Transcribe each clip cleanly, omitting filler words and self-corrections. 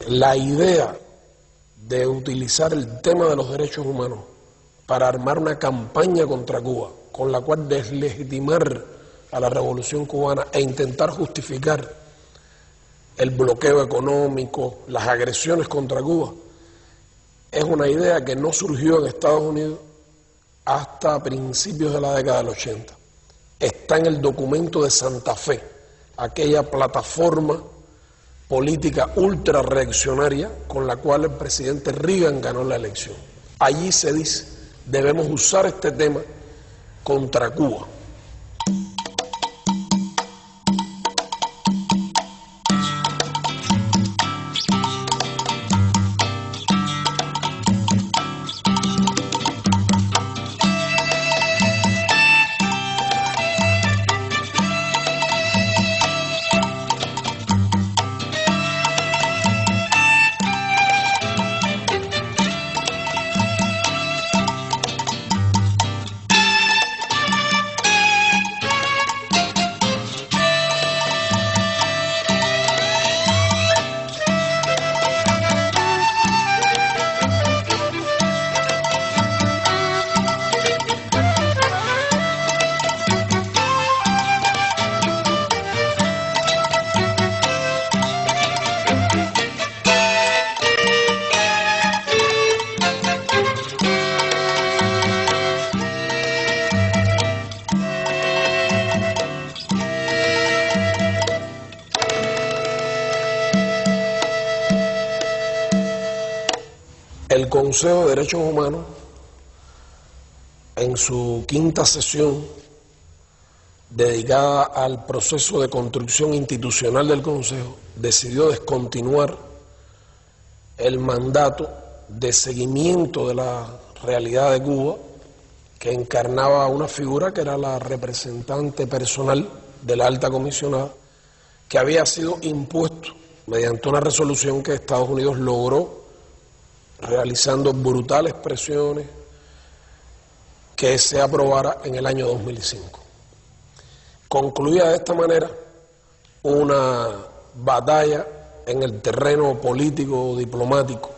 La idea de utilizar el tema de los derechos humanos para armar una campaña contra Cuba, con la cual deslegitimar a la revolución cubana e intentar justificar el bloqueo económico, las agresiones contra Cuba, es una idea que no surgió en Estados Unidos hasta principios de la década del 80. Está en el documento de Santa Fe, aquella plataforma política ultra reaccionaria con la cual el presidente Reagan ganó la elección. Allí se dice, debemos usar este tema contra Cuba. El Consejo de Derechos Humanos, en su quinta sesión dedicada al proceso de construcción institucional del Consejo, decidió descontinuar el mandato de seguimiento de la realidad de Cuba, que encarnaba una figura que era la representante personal de la alta comisionada, que había sido impuesto mediante una resolución que Estados Unidos logró realizando brutales presiones, que se aprobara en el año 2005. Concluía de esta manera una batalla en el terreno político diplomático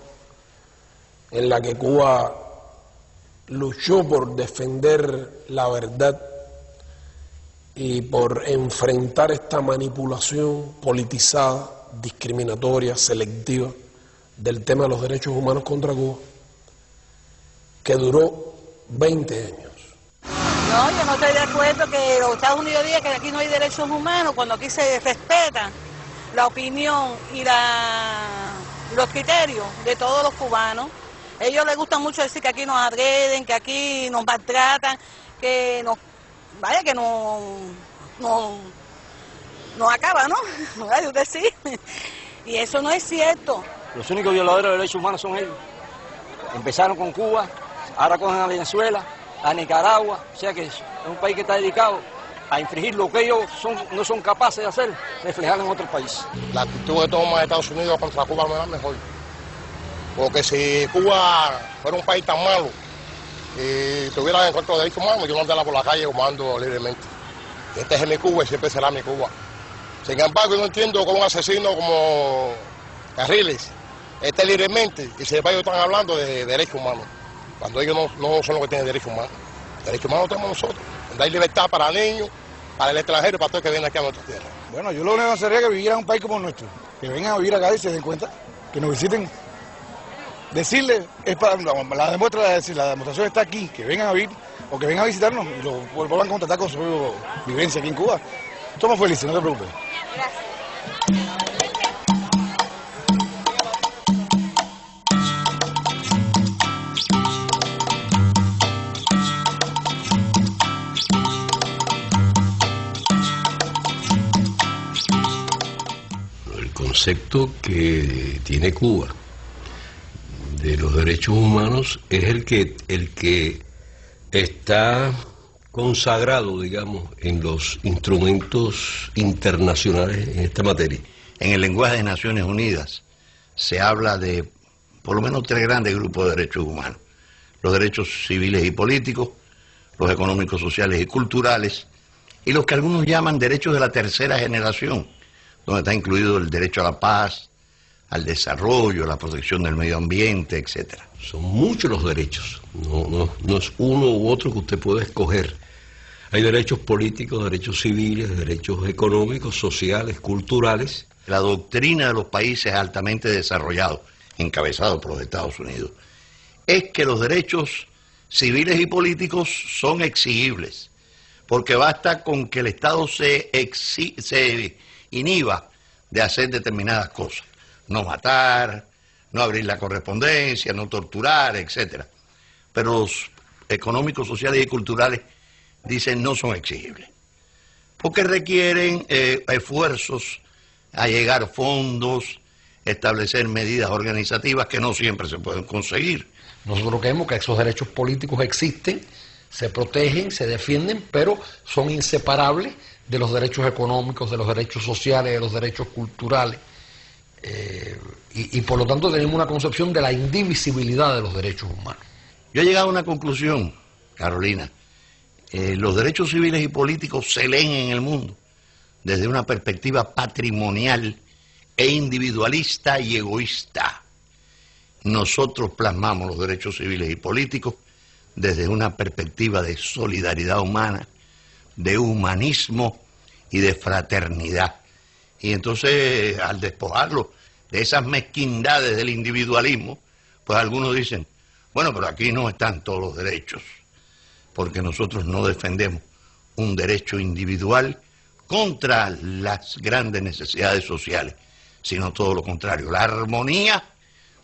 en la que Cuba luchó por defender la verdad y por enfrentar esta manipulación politizada, discriminatoria, selectiva del tema de los derechos humanos contra Cuba, que duró 20 años. No, yo no estoy de acuerdo que los Estados Unidos digan que aquí no hay derechos humanos, cuando aquí se respeta la opinión y los criterios de todos los cubanos. A ellos les gusta mucho decir que aquí nos agreden, que aquí nos maltratan, que nos, vaya, que nos acaba, ¿no? Vaya usted sí. Y eso no es cierto. Los únicos violadores de derechos humanos son ellos. Empezaron con Cuba, ahora cogen a Venezuela, a Nicaragua, o sea que es un país que está dedicado a infringir lo que ellos no son capaces de hacer, reflejar en otros países. La actitud que toma Estados Unidos contra Cuba no es la mejor. Porque si Cuba fuera un país tan malo y tuviera en contra de derechos humanos, yo no andaría por la calle como ando libremente. Este es mi Cuba y siempre será mi Cuba. Sin embargo, yo no entiendo cómo un asesino como Carriles esté libremente y se ellos están hablando de derechos humanos, cuando ellos no son los que tienen derechos humanos. Derechos humanos tenemos nosotros, donde hay libertad para niños, para el extranjero y para todo el que viene aquí a nuestra tierra. Bueno, yo lo único que sería que vivieran en un país como el nuestro, que vengan a vivir acá y se den cuenta, que nos visiten. Decirle, es para la demostración está aquí, que vengan a vivir o que vengan a visitarnos y lo vuelvan a contactar con su vivencia aquí en Cuba. Estamos felices, no te preocupes. Gracias. El concepto que tiene Cuba de los derechos humanos es el que está consagrado, digamos, en los instrumentos internacionales en esta materia. En el lenguaje de Naciones Unidas se habla de por lo menos 3 grandes grupos de derechos humanos: los derechos civiles y políticos, los económicos, sociales y culturales, y los que algunos llaman derechos de la tercera generación, donde está incluido el derecho a la paz, al desarrollo, a la protección del medio ambiente, etcétera. Son muchos los derechos, no es uno u otro que usted puede escoger. Hay derechos políticos, derechos civiles, derechos económicos, sociales, culturales. La doctrina de los países altamente desarrollados, encabezados por los Estados Unidos, es que los derechos civiles y políticos son exigibles, porque basta con que el Estado se inhiba de hacer determinadas cosas. No matar, no abrir la correspondencia, no torturar, etcétera. Pero los económicos, sociales y culturales dicen no son exigibles, porque requieren esfuerzos, allegar fondos, establecer medidas organizativas que no siempre se pueden conseguir. Nosotros creemos que esos derechos políticos existen, se protegen, se defienden, pero son inseparables de los derechos económicos, de los derechos sociales, de los derechos culturales. Y por lo tanto tenemos una concepción de la indivisibilidad de los derechos humanos. Yo he llegado a una conclusión, Carolina. Los derechos civiles y políticos se leen en el mundo desde una perspectiva patrimonial e individualista y egoísta. Nosotros plasmamos los derechos civiles y políticos desde una perspectiva de solidaridad humana, de humanismo y de fraternidad. Y entonces, al despojarlo de esas mezquindades del individualismo, pues algunos dicen, bueno, pero aquí no están todos los derechos, porque nosotros no defendemos un derecho individual contra las grandes necesidades sociales, sino todo lo contrario, la armonía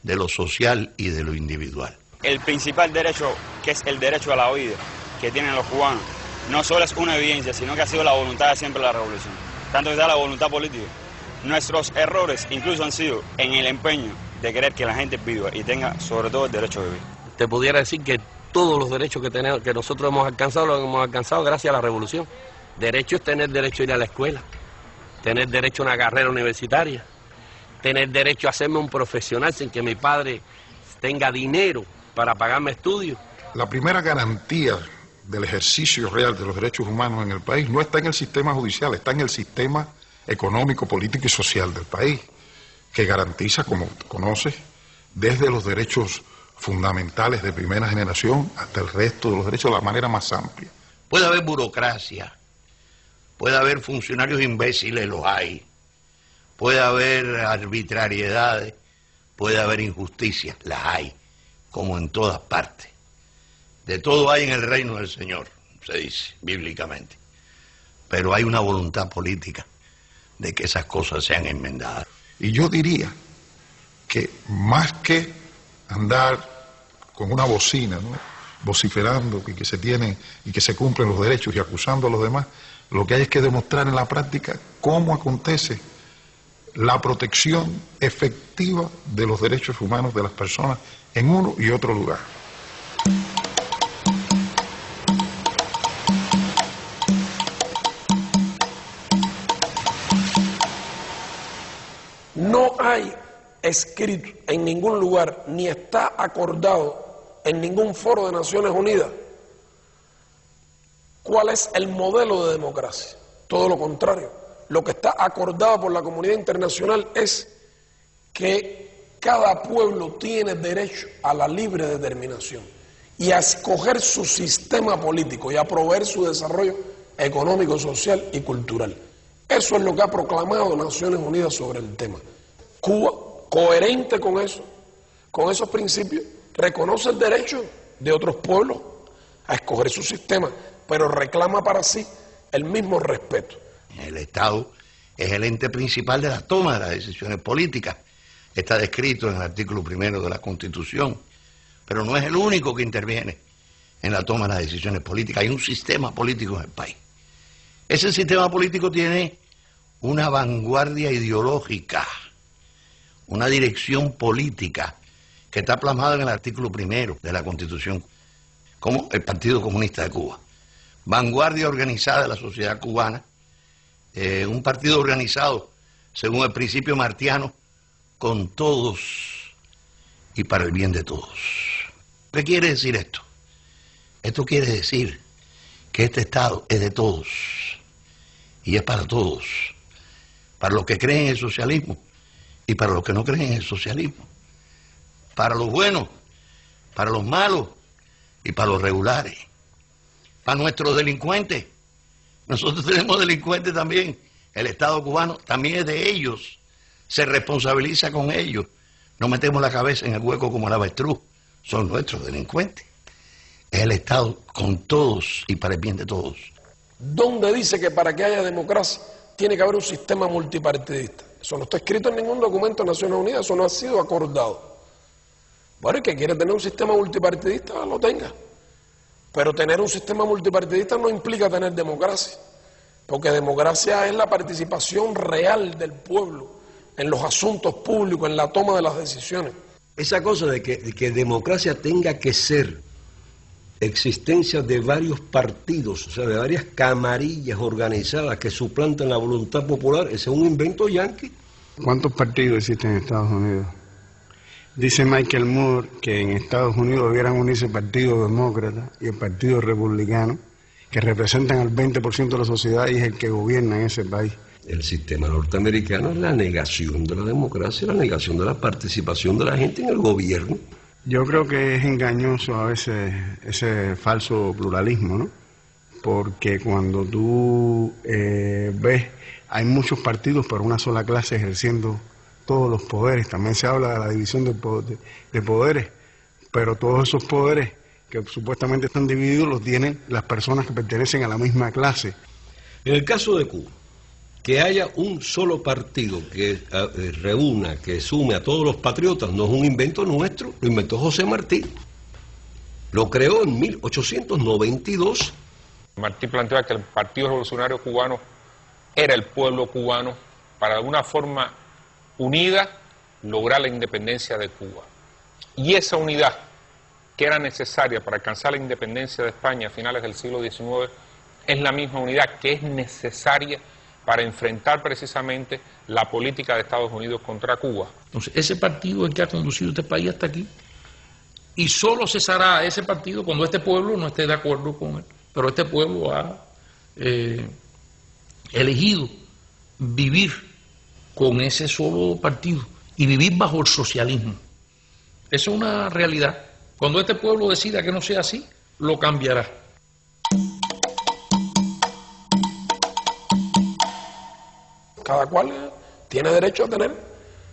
de lo social y de lo individual. El principal derecho, que es el derecho a la vida que tienen los cubanos, no solo es una evidencia, sino que ha sido la voluntad de siempre de la revolución. Tanto que da la voluntad política. Nuestros errores incluso han sido en el empeño de querer que la gente viva y tenga sobre todo el derecho a vivir. Te pudiera decir que todos los derechos que nosotros hemos alcanzado, los hemos alcanzado gracias a la revolución. Derecho es tener derecho a ir a la escuela, tener derecho a una carrera universitaria, tener derecho a hacerme un profesional sin que mi padre tenga dinero para pagarme estudios. La primera garantía del ejercicio real de los derechos humanos en el país no está en el sistema judicial, está en el sistema económico, político y social del país, que garantiza, como conoces, desde los derechos fundamentales de primera generación hasta el resto de los derechos de la manera más amplia. Puede haber burocracia, puede haber funcionarios imbéciles, los hay, puede haber arbitrariedades, puede haber injusticias, las hay, como en todas partes. De todo hay en el reino del Señor, se dice bíblicamente, pero hay una voluntad política de que esas cosas sean enmendadas. Y yo diría que más que andar con una bocina, ¿no?, vociferando que se tienen y que se cumplen los derechos y acusando a los demás, lo que hay es que demostrar en la práctica cómo acontece la protección efectiva de los derechos humanos de las personas en uno y otro lugar. No hay escrito en ningún lugar, ni está acordado en ningún foro de Naciones Unidas cuál es el modelo de democracia. Todo lo contrario, lo que está acordado por la comunidad internacional es que cada pueblo tiene derecho a la libre determinación y a escoger su sistema político y a proveer su desarrollo económico, social y cultural. Eso es lo que ha proclamado Naciones Unidas sobre el tema. Cuba, coherente con eso, con esos principios, reconoce el derecho de otros pueblos a escoger su sistema, pero reclama para sí el mismo respeto. El Estado es el ente principal de la toma de las decisiones políticas. Está descrito en el artículo 1 de la Constitución, pero no es el único que interviene en la toma de las decisiones políticas. Hay un sistema político en el país. Ese sistema político tiene una vanguardia ideológica, una dirección política que está plasmada en el artículo 1 de la Constitución, como el Partido Comunista de Cuba. Vanguardia organizada de la sociedad cubana, un partido organizado según el principio martiano, con todos y para el bien de todos. ¿Qué quiere decir esto? Esto quiere decir que este Estado es de todos y es para todos. Para los que creen en el socialismo, y para los que no creen en el socialismo, para los buenos, para los malos y para los regulares, para nuestros delincuentes. Nosotros tenemos delincuentes también. El Estado cubano también es de ellos, se responsabiliza con ellos. No metemos la cabeza en el hueco como el avestruz, son nuestros delincuentes. Es el Estado con todos y para el bien de todos. ¿Dónde dice que para que haya democracia tiene que haber un sistema multipartidista? Eso no está escrito en ningún documento de Naciones Unidas, eso no ha sido acordado. Bueno, el que quiere tener un sistema multipartidista, lo tenga. Pero tener un sistema multipartidista no implica tener democracia, porque democracia es la participación real del pueblo en los asuntos públicos, en la toma de las decisiones. Esa cosa de que democracia tenga que ser existencia de varios partidos, o sea, de varias camarillas organizadas que suplantan la voluntad popular, ese es un invento yanqui. ¿Cuántos partidos existen en Estados Unidos? Dice Michael Moore que en Estados Unidos debieran unirse el Partido Demócrata y el Partido Republicano, que representan al 20% de la sociedad y es el que gobierna en ese país. El sistema norteamericano es la negación de la democracia, la negación de la participación de la gente en el gobierno. Yo creo que es engañoso a veces ese falso pluralismo, ¿no? Porque cuando tú ves, hay muchos partidos pero una sola clase ejerciendo todos los poderes. También se habla de la división de poderes, pero todos esos poderes que supuestamente están divididos los tienen las personas que pertenecen a la misma clase. En el caso de Cuba, que haya un solo partido que reúna, que sume a todos los patriotas, no es un invento nuestro, lo inventó José Martí. Lo creó en 1892. Martí planteaba que el Partido Revolucionario Cubano era el pueblo cubano para de alguna forma unida lograr la independencia de Cuba. Y esa unidad que era necesaria para alcanzar la independencia de España a finales del siglo XIX es la misma unidad que es necesaria para enfrentar precisamente la política de Estados Unidos contra Cuba. Entonces, ese partido es el que ha conducido este país hasta aquí, y solo cesará ese partido cuando este pueblo no esté de acuerdo con él. Pero este pueblo ha elegido vivir con ese solo partido y vivir bajo el socialismo. Eso es una realidad. Cuando este pueblo decida que no sea así, lo cambiará. Cada cual tiene derecho a tener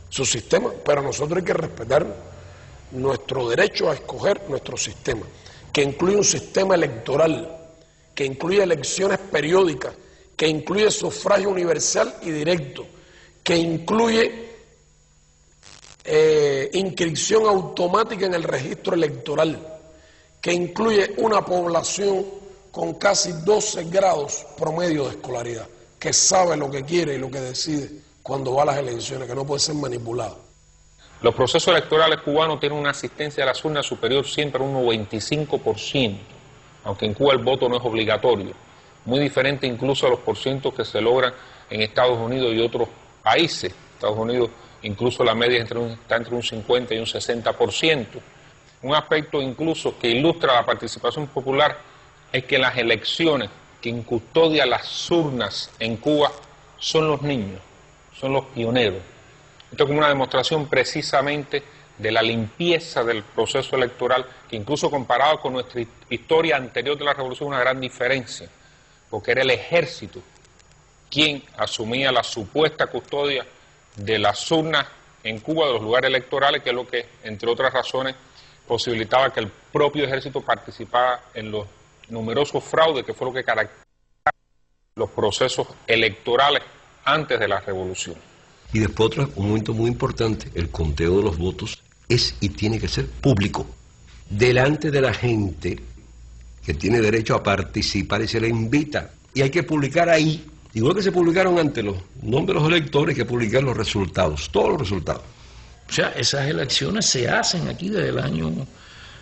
su sistema, pero nosotros hay que respetar nuestro derecho a escoger nuestro sistema, que incluye un sistema electoral, que incluye elecciones periódicas, que incluye sufragio universal y directo, que incluye inscripción automática en el registro electoral, que incluye una población con casi 12 grados promedio de escolaridad, que sabe lo que quiere y lo que decide cuando va a las elecciones, que no puede ser manipulado. Los procesos electorales cubanos tienen una asistencia a las urnas superior siempre a un 95%, aunque en Cuba el voto no es obligatorio, muy diferente incluso a los porcientos que se logran en Estados Unidos y otros países. Estados Unidos incluso la media está entre un 50 y un 60%. Un aspecto incluso que ilustra la participación popular es que las elecciones quien custodia las urnas en Cuba son los niños, son los pioneros. Esto es como una demostración precisamente de la limpieza del proceso electoral, que incluso comparado con nuestra historia anterior de la revolución, una gran diferencia, porque era el ejército quien asumía la supuesta custodia de las urnas en Cuba, de los lugares electorales, que es lo que, entre otras razones, posibilitaba que el propio ejército participara en los numerosos fraudes, que fue lo que caracterizaba los procesos electorales antes de la revolución. Y después un momento muy importante, el conteo de los votos es y tiene que ser público, delante de la gente que tiene derecho a participar y se le invita. Y hay que publicar ahí, igual que se publicaron antes los nombres de los electores, hay que publicar los resultados, todos los resultados. O sea, esas elecciones se hacen aquí desde el año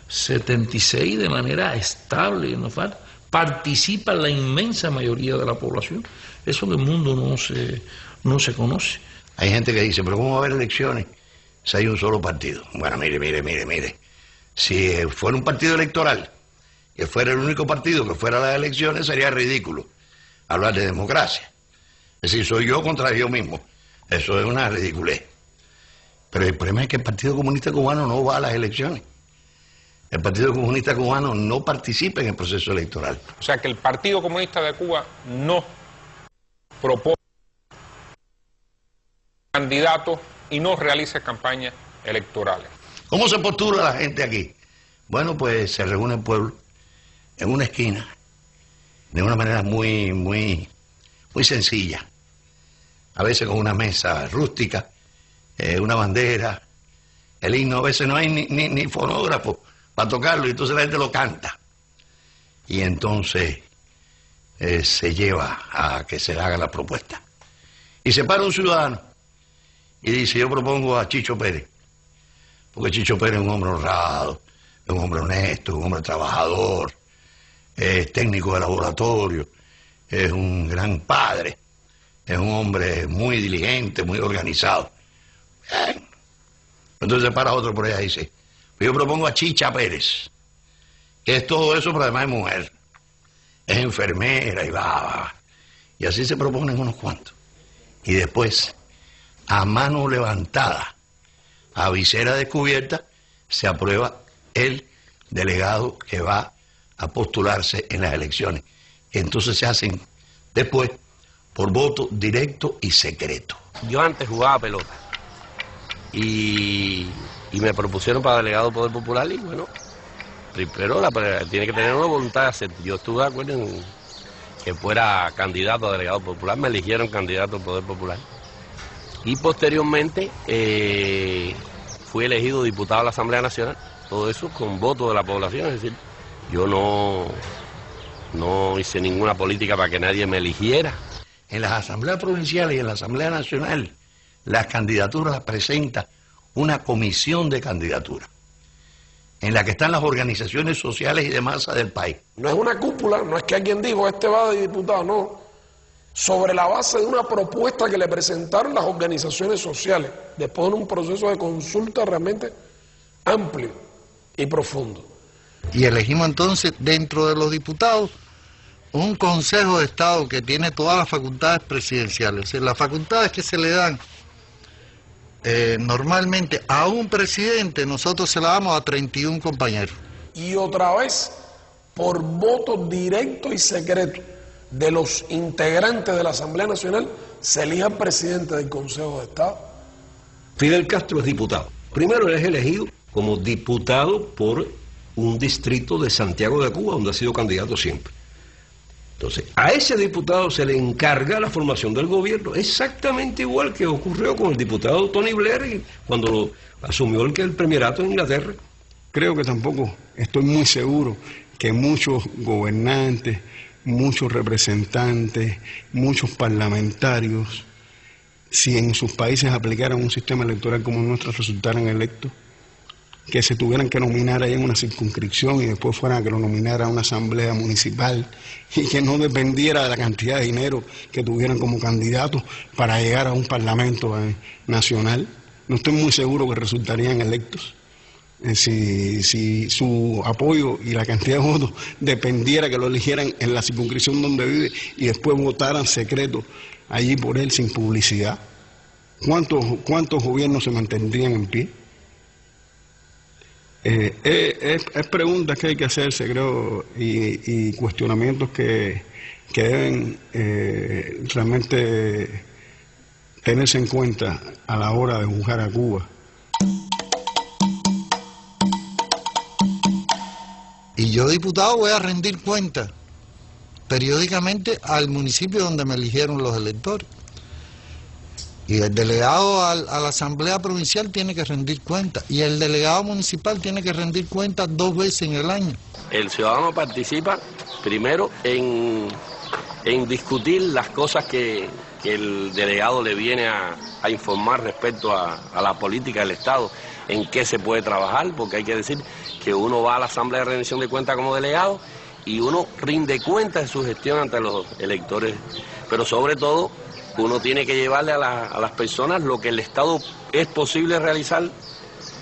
76 de manera estable, no falta. Participa la inmensa mayoría de la población. Eso en el mundo no se conoce. Hay gente que dice, pero ¿cómo va a haber elecciones si hay un solo partido? Bueno, mire. Si fuera un partido electoral, que fuera el único partido que fuera a las elecciones, sería ridículo hablar de democracia. Es decir, soy yo contra yo mismo. Eso es una ridiculez. Pero el problema es que el Partido Comunista Cubano no va a las elecciones. El Partido Comunista Cubano no participa en el proceso electoral. O sea que el Partido Comunista de Cuba no propone candidatos y no realiza campañas electorales. ¿Cómo se postula la gente aquí? Bueno, pues se reúne el pueblo en una esquina, de una manera muy sencilla. A veces con una mesa rústica, una bandera, el himno, a veces no hay ni fonógrafo para tocarlo, y entonces la gente lo canta. Y entonces se lleva a que se haga la propuesta. Y se para un ciudadano y dice: yo propongo a Chicho Pérez, porque Chicho Pérez es un hombre honrado, es un hombre honesto, es un hombre trabajador, es técnico de laboratorio, es un gran padre, es un hombre muy diligente, muy organizado. Bien. Entonces se para otro por allá y dice: yo propongo a Chicha Pérez, que es todo eso, pero además es mujer, es enfermera y va. Y así se proponen unos cuantos. Y después, a mano levantada, a visera descubierta, se aprueba el delegado que va a postularse en las elecciones. Entonces se hacen después por voto directo y secreto. Yo antes jugaba pelota y me propusieron para delegado del Poder Popular, y bueno, primero tiene que tener una voluntad de hacer. Yo estuve de acuerdo en que fuera candidato a delegado popular, me eligieron candidato al Poder Popular. Y posteriormente fui elegido diputado a la Asamblea Nacional, todo eso con voto de la población, es decir, yo no hice ninguna política para que nadie me eligiera. En las asambleas provinciales y en la Asamblea Nacional, las candidaturas las presenta una comisión de candidaturas, en la que están las organizaciones sociales y de masa del país. No es una cúpula, no es que alguien dijo, este va de diputado, no. Sobre la base de una propuesta que le presentaron las organizaciones sociales, después de un proceso de consulta realmente amplio y profundo. Y elegimos entonces, dentro de los diputados, un Consejo de Estado que tiene todas las facultades presidenciales. O sea, las facultades que se le dan normalmente a un presidente, nosotros se las damos a 31 compañeros. Y otra vez, por voto directo y secreto de los integrantes de la Asamblea Nacional, se elige al presidente del Consejo de Estado. Fidel Castro es diputado. Primero, él es elegido como diputado por un distrito de Santiago de Cuba, donde ha sido candidato siempre. Entonces, a ese diputado se le encarga la formación del gobierno, exactamente igual que ocurrió con el diputado Tony Blair cuando asumió el premierato en Inglaterra. Creo que tampoco estoy muy seguro que muchos gobernantes, muchos representantes, muchos parlamentarios, si en sus países aplicaran un sistema electoral como el nuestro, resultaran electos, que se tuvieran que nominar ahí en una circunscripción y después fueran a que lo nominara una asamblea municipal, y que no dependiera de la cantidad de dinero que tuvieran como candidatos para llegar a un parlamento nacional. No estoy muy seguro que resultarían electos. Si su apoyo y la cantidad de votos dependiera que lo eligieran en la circunscripción donde vive y después votaran secreto allí por él sin publicidad, ¿cuántos gobiernos se mantendrían en pie? Es preguntas que hay que hacerse, creo, y cuestionamientos que deben realmente tenerse en cuenta a la hora de juzgar a Cuba. Y yo, diputado, voy a rendir cuenta periódicamente al municipio donde me eligieron los electores. Y el delegado a la Asamblea Provincial tiene que rendir cuenta. Y el delegado municipal tiene que rendir cuenta 2 veces en el año. El ciudadano participa primero en discutir las cosas que el delegado le viene a informar respecto a la política del Estado, en qué se puede trabajar, porque hay que decir que uno va a la Asamblea de Rendición de Cuentas como delegado y uno rinde cuenta de su gestión ante los electores, pero sobre todo uno tiene que llevarle a las personas lo que el Estado es posible realizar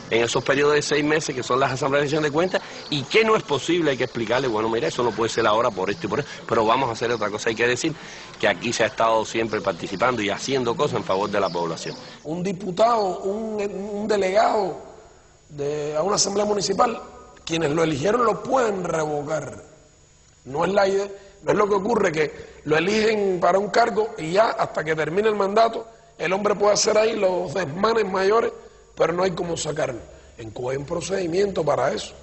en esos periodos de 6 meses que son las asambleas de rendición de cuentas, ¿Y qué no es posible? Hay que explicarle, bueno, mira, eso no puede ser ahora por esto y por eso, pero vamos a hacer otra cosa. Hay que decir que aquí se ha estado siempre participando y haciendo cosas en favor de la población. Un diputado, un delegado a una asamblea municipal, quienes lo eligieron lo pueden revocar. No es la idea, no es lo que ocurre que lo eligen para un cargo y ya hasta que termine el mandato el hombre puede hacer ahí los desmanes mayores, pero no hay cómo sacarlo. En Cuba hay un procedimiento para eso.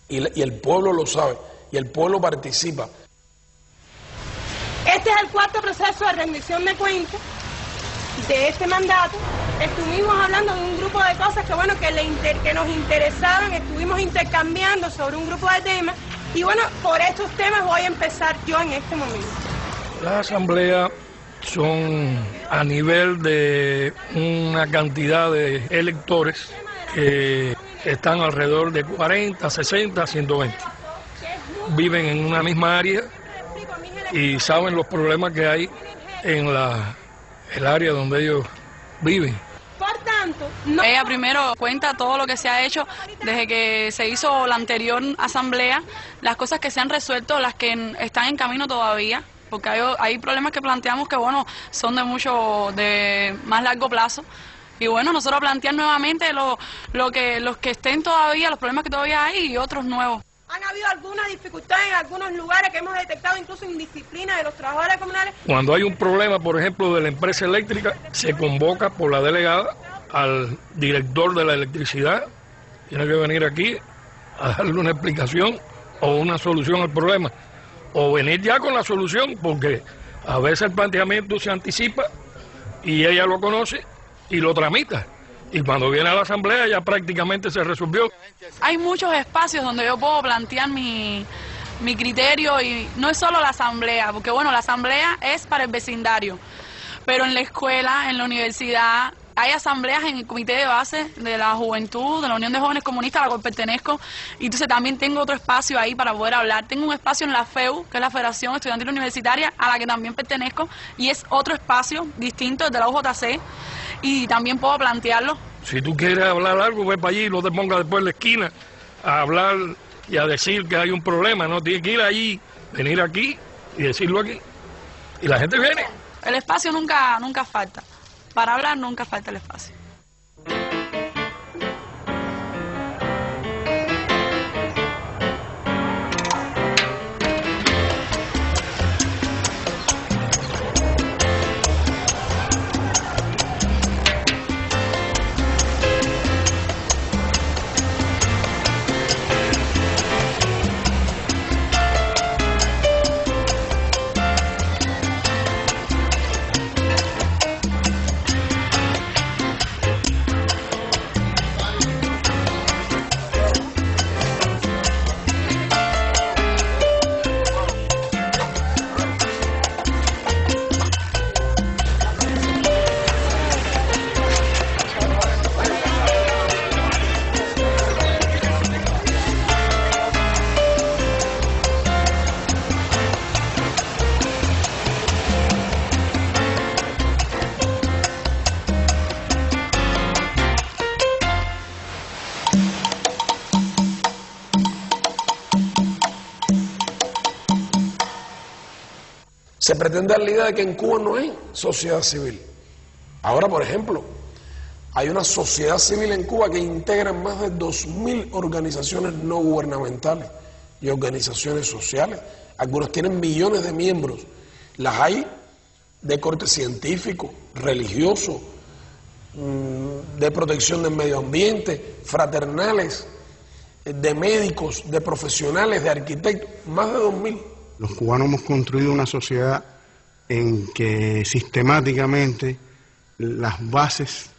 Y el pueblo lo sabe, y el pueblo participa. Este es el cuarto proceso de rendición de cuentas de este mandato. Estuvimos hablando de un grupo de cosas que, bueno, que nos interesaban, estuvimos intercambiando sobre un grupo de temas, y bueno, por estos temas voy a empezar yo en este momento. Las asambleas son a nivel de una cantidad de electores que están alrededor de 40, 60, 120. Viven en una misma área y saben los problemas que hay en el área donde ellos viven. Por tanto, ella primero cuenta todo lo que se ha hecho desde que se hizo la anterior asamblea, las cosas que se han resuelto, las que están en camino todavía, porque hay problemas que planteamos que, bueno, son de más largo plazo. Y bueno, nosotros plantear nuevamente los que estén todavía, los problemas que todavía hay y otros nuevos. Han habido algunas dificultades en algunos lugares que hemos detectado, incluso indisciplina de los trabajadores comunales. Cuando hay un problema, por ejemplo, de la empresa eléctrica, se convoca por la delegada al director de la electricidad. Tiene que venir aquí a darle una explicación o una solución al problema. O venir ya con la solución, porque a veces el planteamiento se anticipa y ella lo conoce y lo tramita. Y cuando viene a la asamblea ya prácticamente se resolvió. Hay muchos espacios donde yo puedo plantear mi criterio, y no es solo la asamblea, porque bueno, la asamblea es para el vecindario, pero en la escuela, en la universidad, hay asambleas en el comité de base de la juventud, de la Unión de Jóvenes Comunistas a la cual pertenezco, y entonces también tengo otro espacio ahí para poder hablar. Tengo un espacio en la FEU, que es la Federación Estudiantil Universitaria, a la que también pertenezco, y es otro espacio distinto de la UJC, y también puedo plantearlo. Si tú quieres hablar algo, ve para allí y no te pongas después en la esquina a hablar y a decir que hay un problema. No, tienes que ir allí, venir aquí y decirlo aquí. Y la gente viene. El espacio nunca falta. Para hablar nunca falta el espacio. Se pretende dar la idea de que en Cuba no hay sociedad civil. Ahora, por ejemplo, hay una sociedad civil en Cuba que integra más de 2.000 organizaciones no gubernamentales y organizaciones sociales. Algunas tienen millones de miembros. Las hay de corte científico, religioso, de protección del medio ambiente, fraternales, de médicos, de profesionales, de arquitectos, más de 2.000. Los cubanos hemos construido una sociedad en que sistemáticamente las bases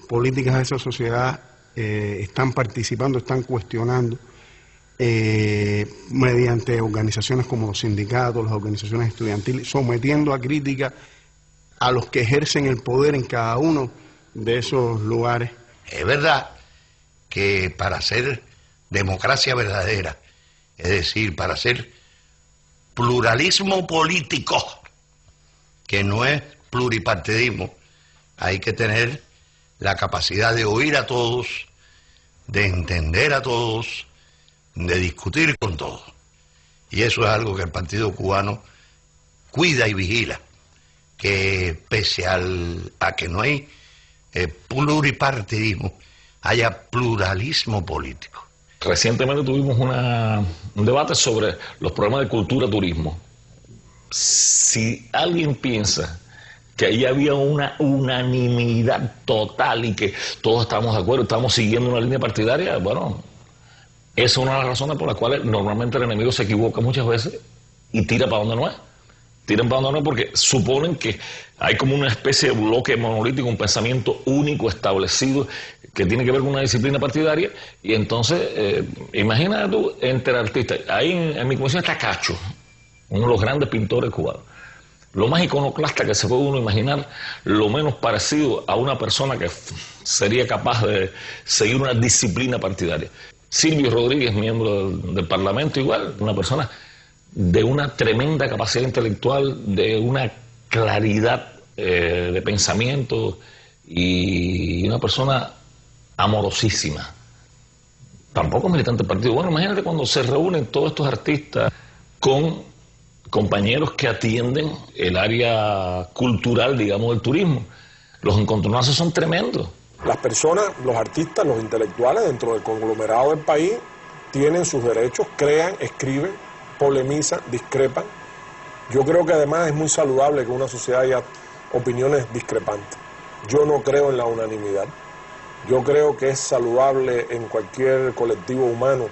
políticas de esa sociedad están participando, están cuestionando mediante organizaciones como los sindicatos, las organizaciones estudiantiles, sometiendo a crítica a los que ejercen el poder en cada uno de esos lugares. Es verdad que para hacer democracia verdadera, es decir, para hacer pluralismo político, que no es pluripartidismo, hay que tener la capacidad de oír a todos, de entender a todos, de discutir con todos. Y eso es algo que el Partido Cubano cuida y vigila, que pese a que no hay pluripartidismo, haya pluralismo político. Recientemente tuvimos un debate sobre los problemas de cultura-turismo. Si alguien piensa que ahí había una unanimidad total y que todos estábamos de acuerdo, estamos siguiendo una línea partidaria, bueno, esa es una de las razones por las cuales normalmente el enemigo se equivoca muchas veces y tira para donde no es. Tiran para donde no es porque suponen que hay como una especie de bloque monolítico, un pensamiento único establecido que tiene que ver con una disciplina partidaria, y entonces, imagínate tú, entre artistas, ahí en mi comisión está Cacho, uno de los grandes pintores cubanos, lo más iconoclasta que se puede uno imaginar, lo menos parecido a una persona que sería capaz de seguir una disciplina partidaria. Silvio Rodríguez, miembro del Parlamento, igual, una persona de una tremenda capacidad intelectual, de una claridad de pensamiento y una persona amorosísima. Tampoco militante del partido. Bueno, imagínate cuando se reúnen todos estos artistas con compañeros que atienden el área cultural, digamos, del turismo. Los encontronazos son tremendos. Las personas, los artistas, los intelectuales dentro del conglomerado del país tienen sus derechos, crean, escriben, polemizan, discrepan. Yo creo que además es muy saludable que una sociedad haya opiniones discrepantes. Yo no creo en la unanimidad. Yo creo que es saludable en cualquier colectivo humano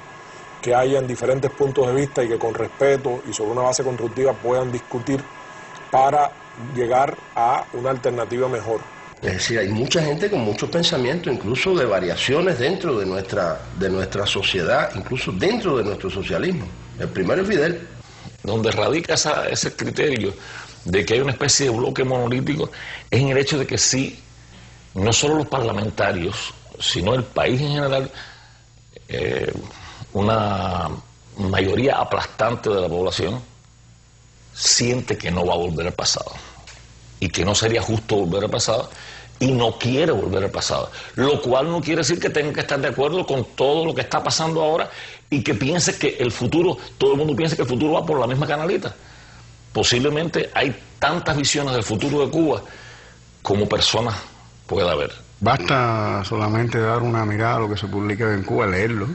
que hayan diferentes puntos de vista y que con respeto y sobre una base constructiva puedan discutir para llegar a una alternativa mejor. Es decir, hay mucha gente con muchos pensamientos, incluso de variaciones dentro de nuestra sociedad, incluso dentro de nuestro socialismo. El primero es Fidel. Donde radica ese criterio de que hay una especie de bloque monolítico es en el hecho de que sí, no solo los parlamentarios, sino el país en general, una mayoría aplastante de la población siente que no va a volver al pasado y que no sería justo volver al pasado y no quiere volver al pasado, lo cual no quiere decir que tengan que estar de acuerdo con todo lo que está pasando ahora y que piense que el futuro, todo el mundo piensa que el futuro va por la misma canalita. Posiblemente hay tantas visiones del futuro de Cuba como personas pueda haber. Basta solamente dar una mirada a lo que se publica en Cuba, leerlo,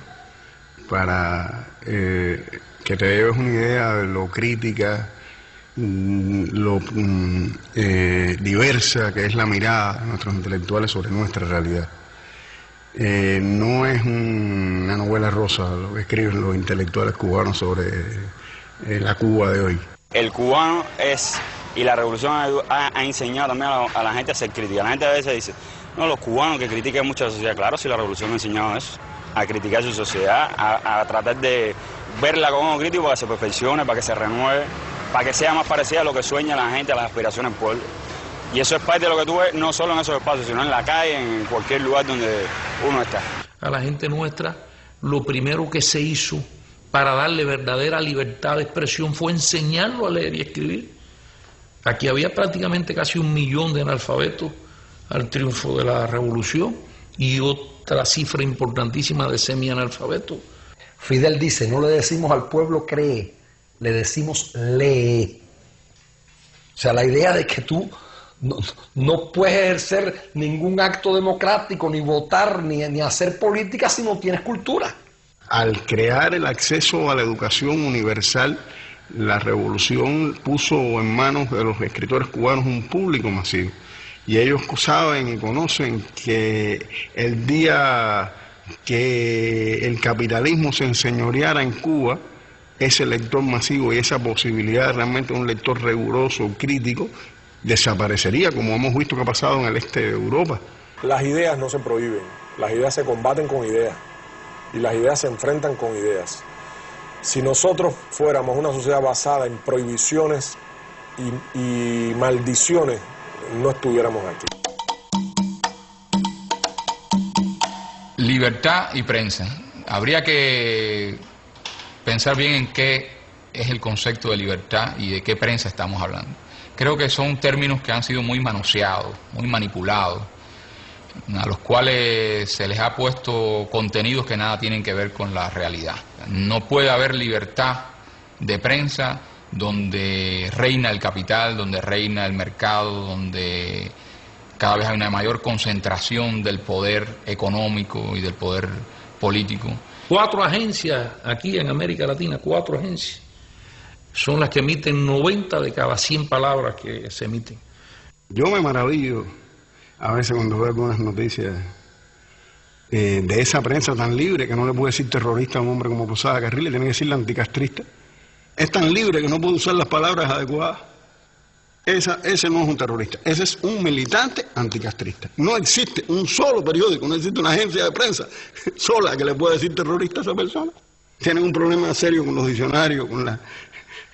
para que te lleves una idea de lo crítica, lo diversa que es la mirada de nuestros intelectuales sobre nuestra realidad. No es una novela rosa lo que escriben los intelectuales cubanos sobre la Cuba de hoy. El cubano es, y la revolución ha enseñado también a la gente a ser crítica. La gente a veces dice, no, los cubanos que critican mucho a la sociedad. Claro, si la revolución ha enseñado eso, a criticar su sociedad, a tratar de verla con ojo crítico para que se perfeccione, para que se renueve, para que sea más parecida a lo que sueña la gente, a las aspiraciones del pueblo. Y eso es parte de lo que tú ves, no solo en esos espacios, sino en la calle, en cualquier lugar donde uno está. A la gente nuestra, lo primero que se hizo para darle verdadera libertad de expresión fue enseñarlo a leer y escribir. Aquí había prácticamente casi 1 millón de analfabetos al triunfo de la revolución y otra cifra importantísima de semianalfabetos. Fidel dice, no le decimos al pueblo cree, le decimos lee. O sea, la idea de que tú no puedes ejercer ningún acto democrático, ni votar, ni hacer política si no tienes cultura. Al crear el acceso a la educación universal, la revolución puso en manos de los escritores cubanos un público masivo. Y ellos saben y conocen que el día que el capitalismo se enseñoreara en Cuba, ese lector masivo y esa posibilidad de realmente un lector riguroso, crítico, desaparecería, como hemos visto que ha pasado en el este de Europa. Las ideas no se prohíben, las ideas se combaten con ideas y las ideas se enfrentan con ideas. Si nosotros fuéramos una sociedad basada en prohibiciones y maldiciones, no estuviéramos aquí. Libertad y prensa. Habría que pensar bien en qué es el concepto de libertad y de qué prensa estamos hablando. Creo que son términos que han sido muy manoseados, muy manipulados. a los cuales se les ha puesto contenidos que nada tienen que ver con la realidad. No puede haber libertad de prensa donde reina el capital, donde reina el mercado, donde cada vez hay una mayor concentración del poder económico y del poder político. 4 agencias aquí en América Latina, 4 agencias, son las que emiten 90 de cada 100 palabras que se emiten. Yo me maravillo a veces cuando veo algunas noticias de esa prensa tan libre que no le puede decir terrorista a un hombre como Posada Carril, le tiene que decirle anticastrista. Es tan libre que no puede usar las palabras adecuadas. Ese no es un terrorista, ese es un militante anticastrista. No existe un solo periódico, no existe una agencia de prensa sola que le pueda decir terrorista a esa persona. Tienen un problema serio con los diccionarios,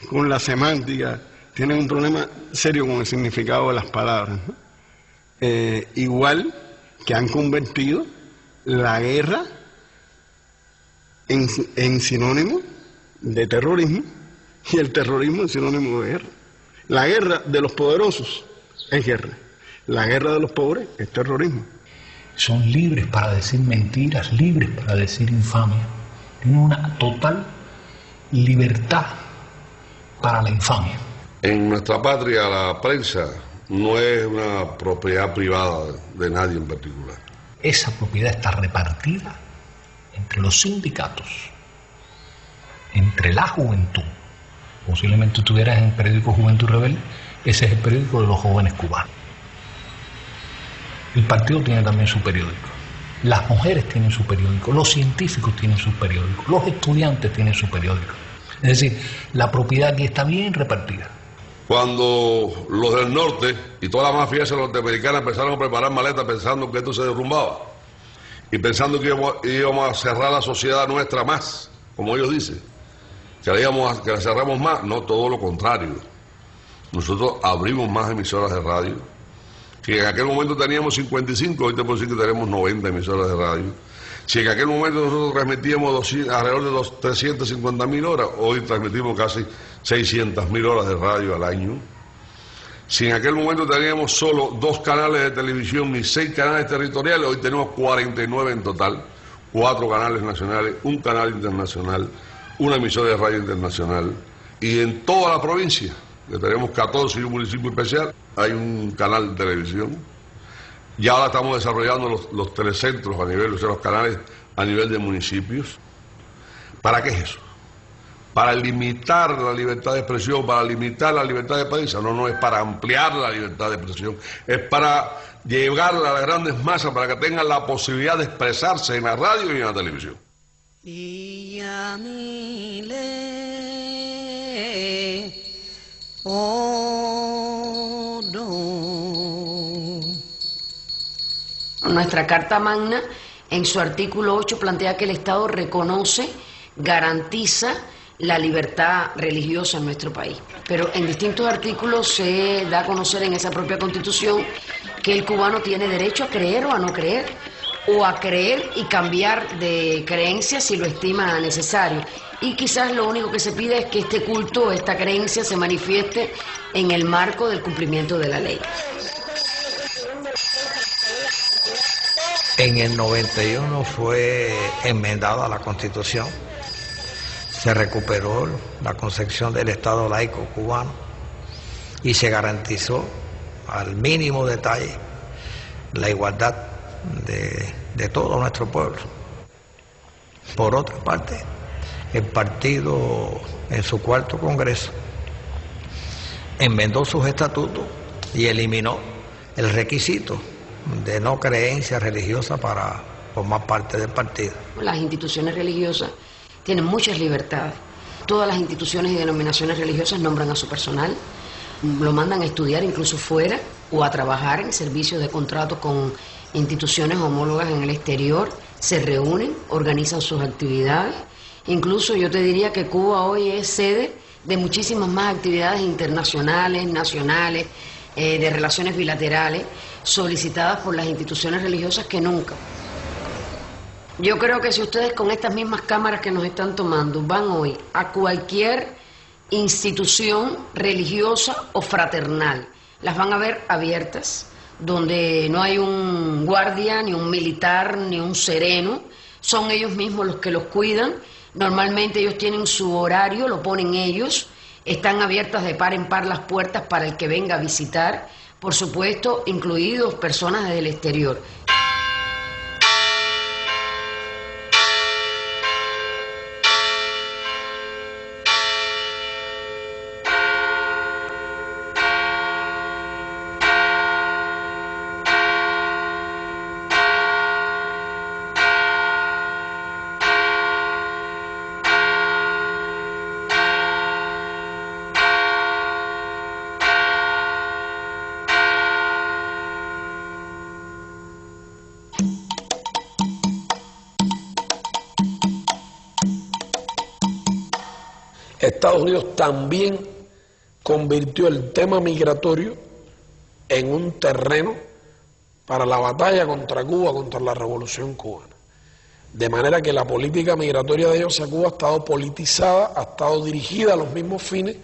con la semántica, tienen un problema serio con el significado de las palabras, ¿no? Igual que han convertido la guerra en sinónimo de terrorismo y el terrorismo en sinónimo de guerra. La guerra de los poderosos es guerra, la guerra de los pobres es terrorismo. Son libres para decir mentiras, libres para decir infamia. Tienen una total libertad para la infamia. En nuestra patria la prensa no es una propiedad privada de nadie en particular. Esa propiedad está repartida entre los sindicatos, entre la juventud. Posiblemente tú estuvieras en el periódico Juventud Rebelde, ese es el periódico de los jóvenes cubanos. El partido tiene también su periódico, las mujeres tienen su periódico, los científicos tienen su periódico, los estudiantes tienen su periódico. Es decir, la propiedad aquí está bien repartida. Cuando los del norte y toda la mafia norteamericana empezaron a preparar maletas pensando que esto se derrumbaba y pensando que íbamos a cerrar la sociedad nuestra más, como ellos dicen, que la cerramos más, no, todo lo contrario. Nosotros abrimos más emisoras de radio, que en aquel momento teníamos 55, hoy te puedo decir que tenemos 90 emisoras de radio. Si en aquel momento nosotros transmitíamos alrededor de 350.000 horas, hoy transmitimos casi 600.000 horas de radio al año. Si en aquel momento teníamos solo 2 canales de televisión y 6 canales territoriales, hoy tenemos 49 en total, 4 canales nacionales, 1 canal internacional, 1 emisora de radio internacional. Y en toda la provincia, que tenemos 14 y un municipio especial, hay un canal de televisión. Y ahora estamos desarrollando los telecentros a nivel, o sea, los canales a nivel de municipios. ¿Para qué es eso? Para limitar la libertad de expresión, para limitar la libertad de prensa. No es para ampliar la libertad de expresión, es para llegarla a las grandes masas, para que tengan la posibilidad de expresarse en la radio y en la televisión. Nuestra Carta Magna, en su artículo 8, plantea que el Estado reconoce, garantiza la libertad religiosa en nuestro país. Pero en distintos artículos se da a conocer en esa propia Constitución que el cubano tiene derecho a creer o a no creer, o a creer y cambiar de creencia si lo estima necesario. Y quizás lo único que se pide es que este culto, esta creencia se manifieste en el marco del cumplimiento de la ley. En el 91 fue enmendada la Constitución, se recuperó la concepción del Estado laico cubano y se garantizó al mínimo detalle la igualdad de todo nuestro pueblo. Por otra parte, el partido en su 4º Congreso enmendó sus estatutos y eliminó el requisito de no creencia religiosa para formar parte del partido. Las instituciones religiosas tienen muchas libertades. Todas las instituciones y denominaciones religiosas nombran a su personal, lo mandan a estudiar incluso fuera o a trabajar en servicios de contrato con instituciones homólogas en el exterior, se reúnen, organizan sus actividades. Incluso yo te diría que Cuba hoy es sede de muchísimas más actividades internacionales, nacionales, de relaciones bilaterales, solicitadas por las instituciones religiosas que nunca. Yo creo que si ustedes con estas mismas cámaras que nos están tomando van hoy a cualquier institución religiosa o fraternal, las van a ver abiertas, donde no hay un guardia, ni un militar, ni un sereno, son ellos mismos los que los cuidan. Normalmente ellos tienen su horario, lo ponen ellos, están abiertas de par en par las puertas para el que venga a visitar, por supuesto, incluidos personas desde el exterior. Estados Unidos también convirtió el tema migratorio en un terreno para la batalla contra Cuba, contra la revolución cubana. De manera que la política migratoria de ellos a Cuba ha estado politizada, ha estado dirigida a los mismos fines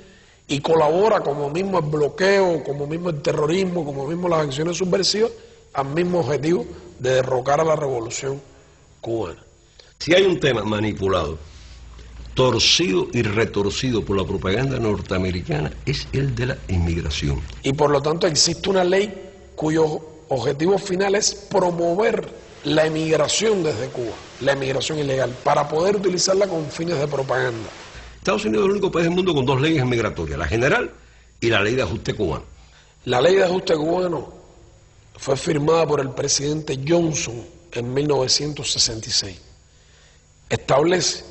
y colabora como mismo el bloqueo, como mismo el terrorismo, como mismo las acciones subversivas, al mismo objetivo de derrocar a la revolución cubana. Si hay un tema manipulado, torcido y retorcido por la propaganda norteamericana, es el de la inmigración. Y por lo tanto existe una ley cuyo objetivo final es promover la emigración desde Cuba, la emigración ilegal, para poder utilizarla con fines de propaganda. Estados Unidos es el único país del mundo con dos leyes migratorias, la general y la ley de ajuste cubano. La ley de ajuste cubano fue firmada por el presidente Johnson en 1966. Establece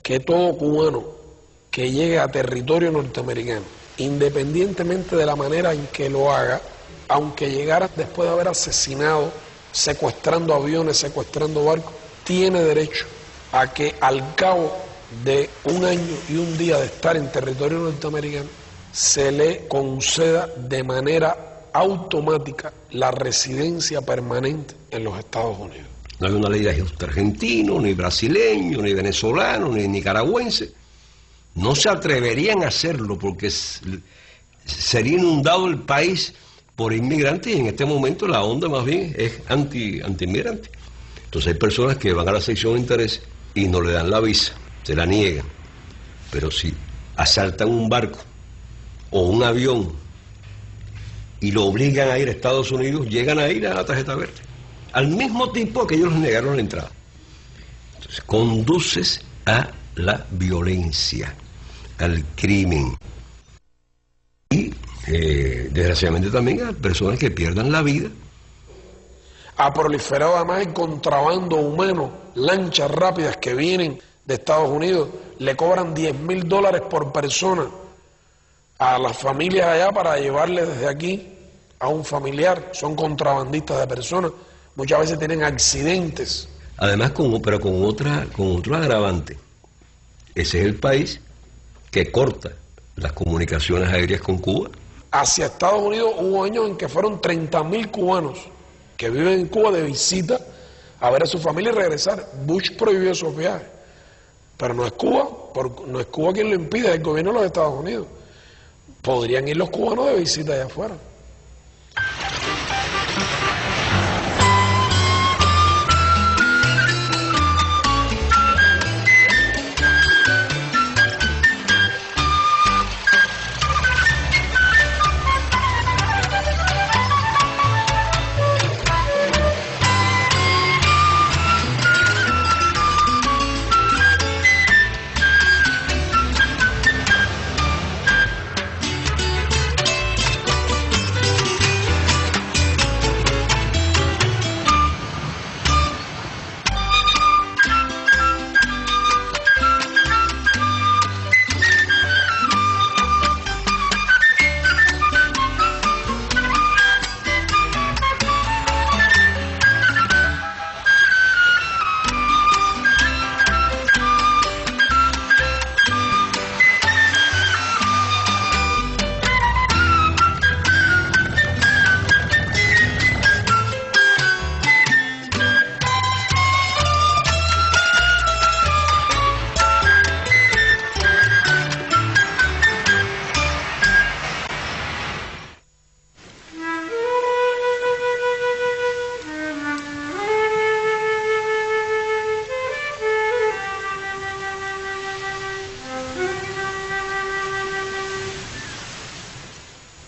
que todo cubano que llegue a territorio norteamericano, independientemente de la manera en que lo haga, aunque llegara después de haber asesinado, secuestrando aviones, secuestrando barcos, tiene derecho a que al cabo de un año y un día de estar en territorio norteamericano se le conceda de manera automática la residencia permanente en los Estados Unidos. No hay una ley de ajuste argentino, ni brasileño, ni venezolano, ni nicaragüense. No se atreverían a hacerlo porque sería inundado el país por inmigrantes y en este momento la onda más bien es anti-inmigrante. Entonces hay personas que van a la sección de interés y no le dan la visa, se la niegan. Pero si asaltan un barco o un avión y lo obligan a ir a Estados Unidos, llegan a ir a la tarjeta verde. Al mismo tiempo que ellos les negaron la entrada. Entonces, conduces a la violencia, al crimen. Y, desgraciadamente también a personas que pierdan la vida. Ha proliferado además el contrabando humano, lanchas rápidas que vienen de Estados Unidos, le cobran $10,000 por persona a las familias allá para llevarle desde aquí a un familiar. Son contrabandistas de personas. Muchas veces tienen accidentes. Además, pero con otro agravante. Ese es el país que corta las comunicaciones aéreas con Cuba. Hacia Estados Unidos hubo años en que fueron 30,000 cubanos que viven en Cuba de visita a ver a su familia y regresar. Bush prohibió esos viajes. Pero no es Cuba, no es Cuba quien lo impide, es el gobierno de los Estados Unidos. Podrían ir los cubanos de visita allá afuera.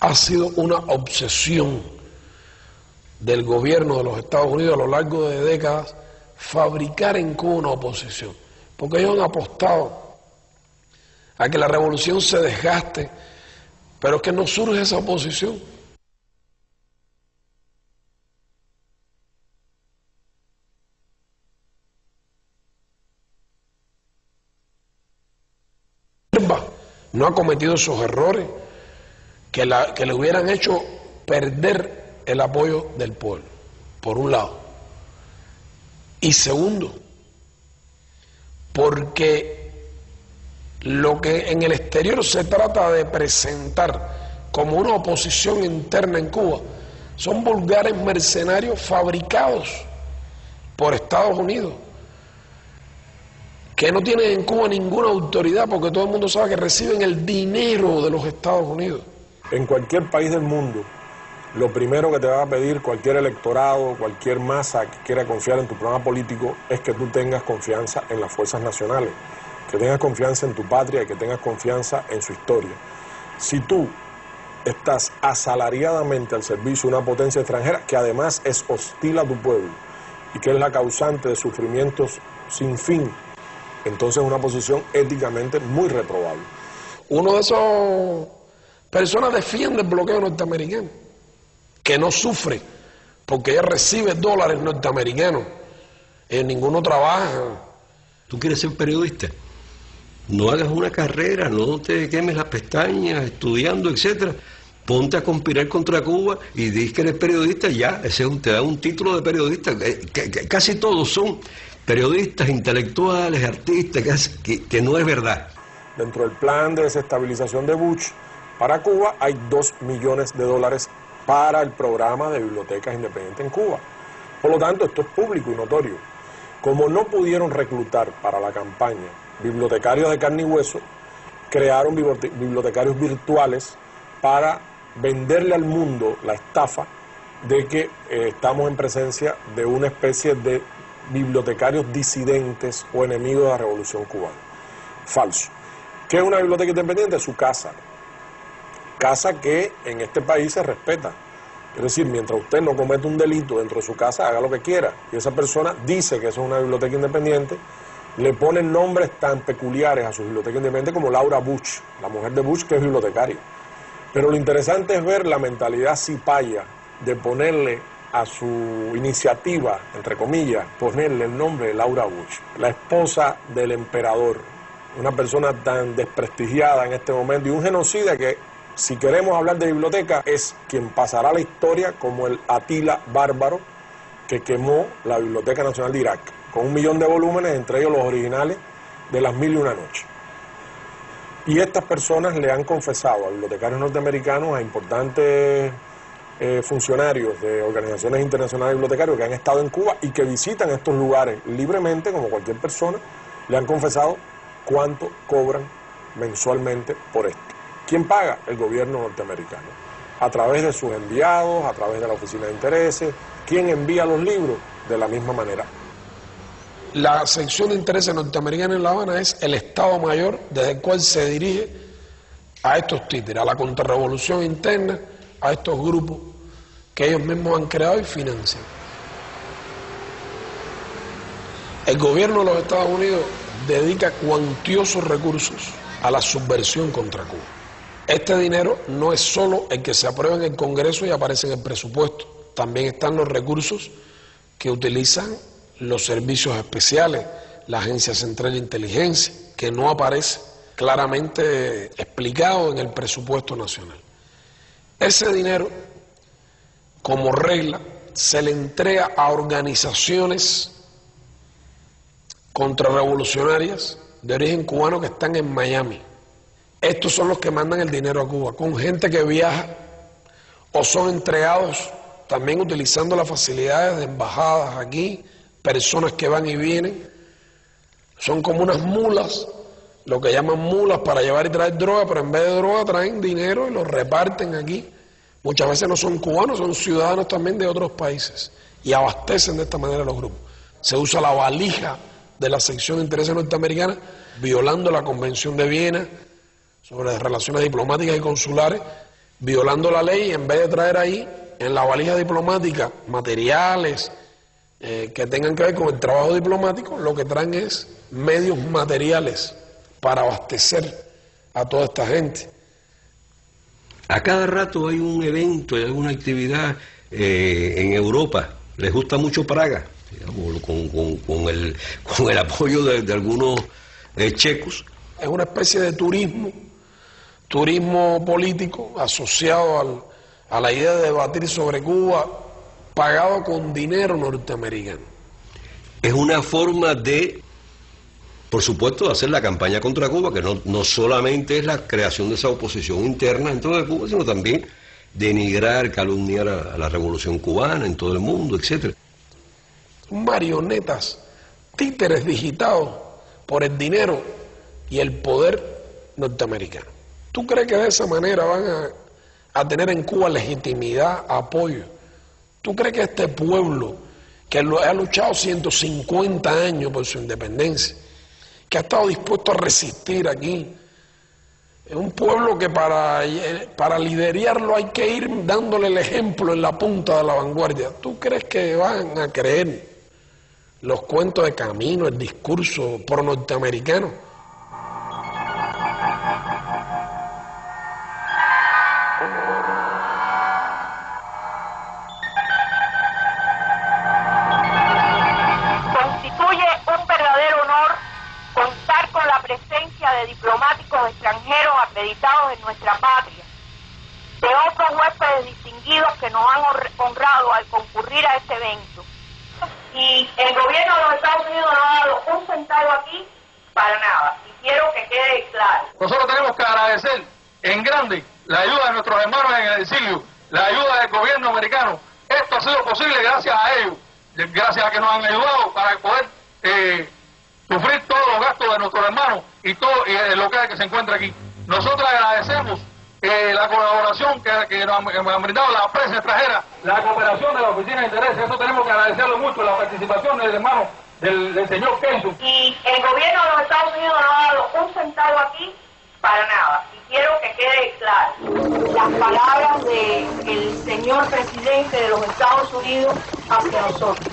ha sido una obsesión del gobierno de los Estados Unidos a lo largo de décadas fabricar en Cuba una oposición, porque ellos han apostado a que la revolución se desgaste, pero es que no surge esa oposición. No ha cometido esos errores que le hubieran hecho perder el apoyo del pueblo, por un lado. Y segundo, porque lo que en el exterior se trata de presentar como una oposición interna en Cuba son vulgares mercenarios fabricados por Estados Unidos, que no tienen en Cuba ninguna autoridad, porque todo el mundo sabe que reciben el dinero de los Estados Unidos. En cualquier país del mundo, lo primero que te va a pedir cualquier electorado, cualquier masa que quiera confiar en tu programa político, es que tú tengas confianza en las fuerzas nacionales, que tengas confianza en tu patria y que tengas confianza en su historia. Si tú estás asalariadamente al servicio de una potencia extranjera, que además es hostil a tu pueblo y que es la causante de sufrimientos sin fin, entonces es una posición éticamente muy reprobable. Uno de esos personas defiende el bloqueo norteamericano, que no sufre, porque ella recibe dólares norteamericanos, ninguno trabaja. ¿Tú quieres ser periodista? No hagas una carrera, no te quemes las pestañas estudiando, etcétera. Ponte a conspirar contra Cuba y dices que eres periodista, ya, te da un título de periodista. Casi todos son periodistas, intelectuales, artistas, que no es verdad. Dentro del plan de desestabilización de Bush para Cuba hay $2 millones para el programa de bibliotecas independientes en Cuba. Por lo tanto, esto es público y notorio. Como no pudieron reclutar para la campaña bibliotecarios de carne y hueso, crearon bibliotecarios virtuales para venderle al mundo la estafa de que estamos en presencia de una especie de bibliotecarios disidentes o enemigos de la revolución cubana. Falso. ¿Qué es una biblioteca independiente? Su casa. Casa que en este país se respeta. Es decir, mientras usted no comete un delito dentro de su casa, haga lo que quiera. Y esa persona dice que eso es una biblioteca independiente, le ponen nombres tan peculiares a su biblioteca independiente como Laura Bush, la mujer de Bush, que es bibliotecaria. Pero lo interesante es ver la mentalidad cipaya de ponerle a su iniciativa, entre comillas, ponerle el nombre de Laura Bush, la esposa del emperador, una persona tan desprestigiada en este momento y un genocida que, si queremos hablar de biblioteca, es quien pasará a la historia como el Atila bárbaro que quemó la Biblioteca Nacional de Irak, con 1 millón de volúmenes, entre ellos los originales de Las Mil y Una Noches. Y estas personas le han confesado a bibliotecarios norteamericanos, a importantes funcionarios de organizaciones internacionales de bibliotecarios que han estado en Cuba y que visitan estos lugares libremente, como cualquier persona, le han confesado cuánto cobran mensualmente por esto. ¿Quién paga? El gobierno norteamericano. A través de sus enviados, a través de la Oficina de Intereses. ¿Quién envía los libros? De la misma manera. La sección de intereses norteamericana en La Habana es el Estado Mayor desde el cual se dirige a estos títeres, a la contrarrevolución interna, a estos grupos que ellos mismos han creado y financian. El gobierno de los Estados Unidos dedica cuantiosos recursos a la subversión contra Cuba. Este dinero no es solo el que se aprueba en el Congreso y aparece en el presupuesto, también están los recursos que utilizan los servicios especiales, la Agencia Central de Inteligencia, que no aparece claramente explicado en el presupuesto nacional. Ese dinero, como regla, se le entrega a organizaciones contrarrevolucionarias de origen cubano que están en Miami. Estos son los que mandan el dinero a Cuba, con gente que viaja o son entregados también utilizando las facilidades de embajadas aquí, personas que van y vienen. Son como unas mulas, lo que llaman mulas para llevar y traer droga, pero en vez de droga traen dinero y lo reparten aquí. Muchas veces no son cubanos, son ciudadanos también de otros países y abastecen de esta manera los grupos. Se usa la valija de la sección de intereses norteamericana, violando la Convención de Viena sobre las relaciones diplomáticas y consulares, violando la ley, en vez de traer ahí en la valija diplomática materiales que tengan que ver con el trabajo diplomático, lo que traen es medios materiales para abastecer a toda esta gente. A cada rato hay un evento, hay alguna actividad en Europa. Les gusta mucho Praga, digamos, con el apoyo de algunos checos. Es una especie de turismo político asociado a la idea de debatir sobre Cuba, pagado con dinero norteamericano. Es una forma de, por supuesto, de hacer la campaña contra Cuba, que no solamente es la creación de esa oposición interna dentro de Cuba, sino también denigrar, calumniar a la revolución cubana en todo el mundo, etc. Marionetas, títeres digitados por el dinero y el poder norteamericano. ¿Tú crees que de esa manera van a tener en Cuba legitimidad, apoyo? ¿Tú crees que este pueblo, que ha luchado 150 años por su independencia, que ha estado dispuesto a resistir aquí, es un pueblo que para liderarlo hay que ir dándole el ejemplo en la punta de la vanguardia? ¿Tú crees que van a creer los cuentos de Camino, el discurso pro norteamericano? De diplomáticos extranjeros acreditados en nuestra patria, de otros huéspedes distinguidos que nos han honrado al concurrir a este evento. Y el gobierno de los Estados Unidos no ha dado un centavo aquí para nada, y quiero que quede claro. Nosotros tenemos que agradecer en grande la ayuda de nuestros hermanos en el exilio, la ayuda del gobierno americano. Esto ha sido posible gracias a ellos, gracias a que nos han ayudado para poder sufrir todos los gastos de nuestros hermanos y todo el local que se encuentra aquí. Nosotros agradecemos la colaboración que nos han brindado la prensa extranjera, la cooperación de la Oficina de Intereses. Eso tenemos que agradecerlo mucho, la participación del hermano del señor Kenzo. Y el gobierno de los Estados Unidos no ha dado un centavo aquí para nada, y quiero que quede claro las palabras del señor presidente de los Estados Unidos hacia nosotros.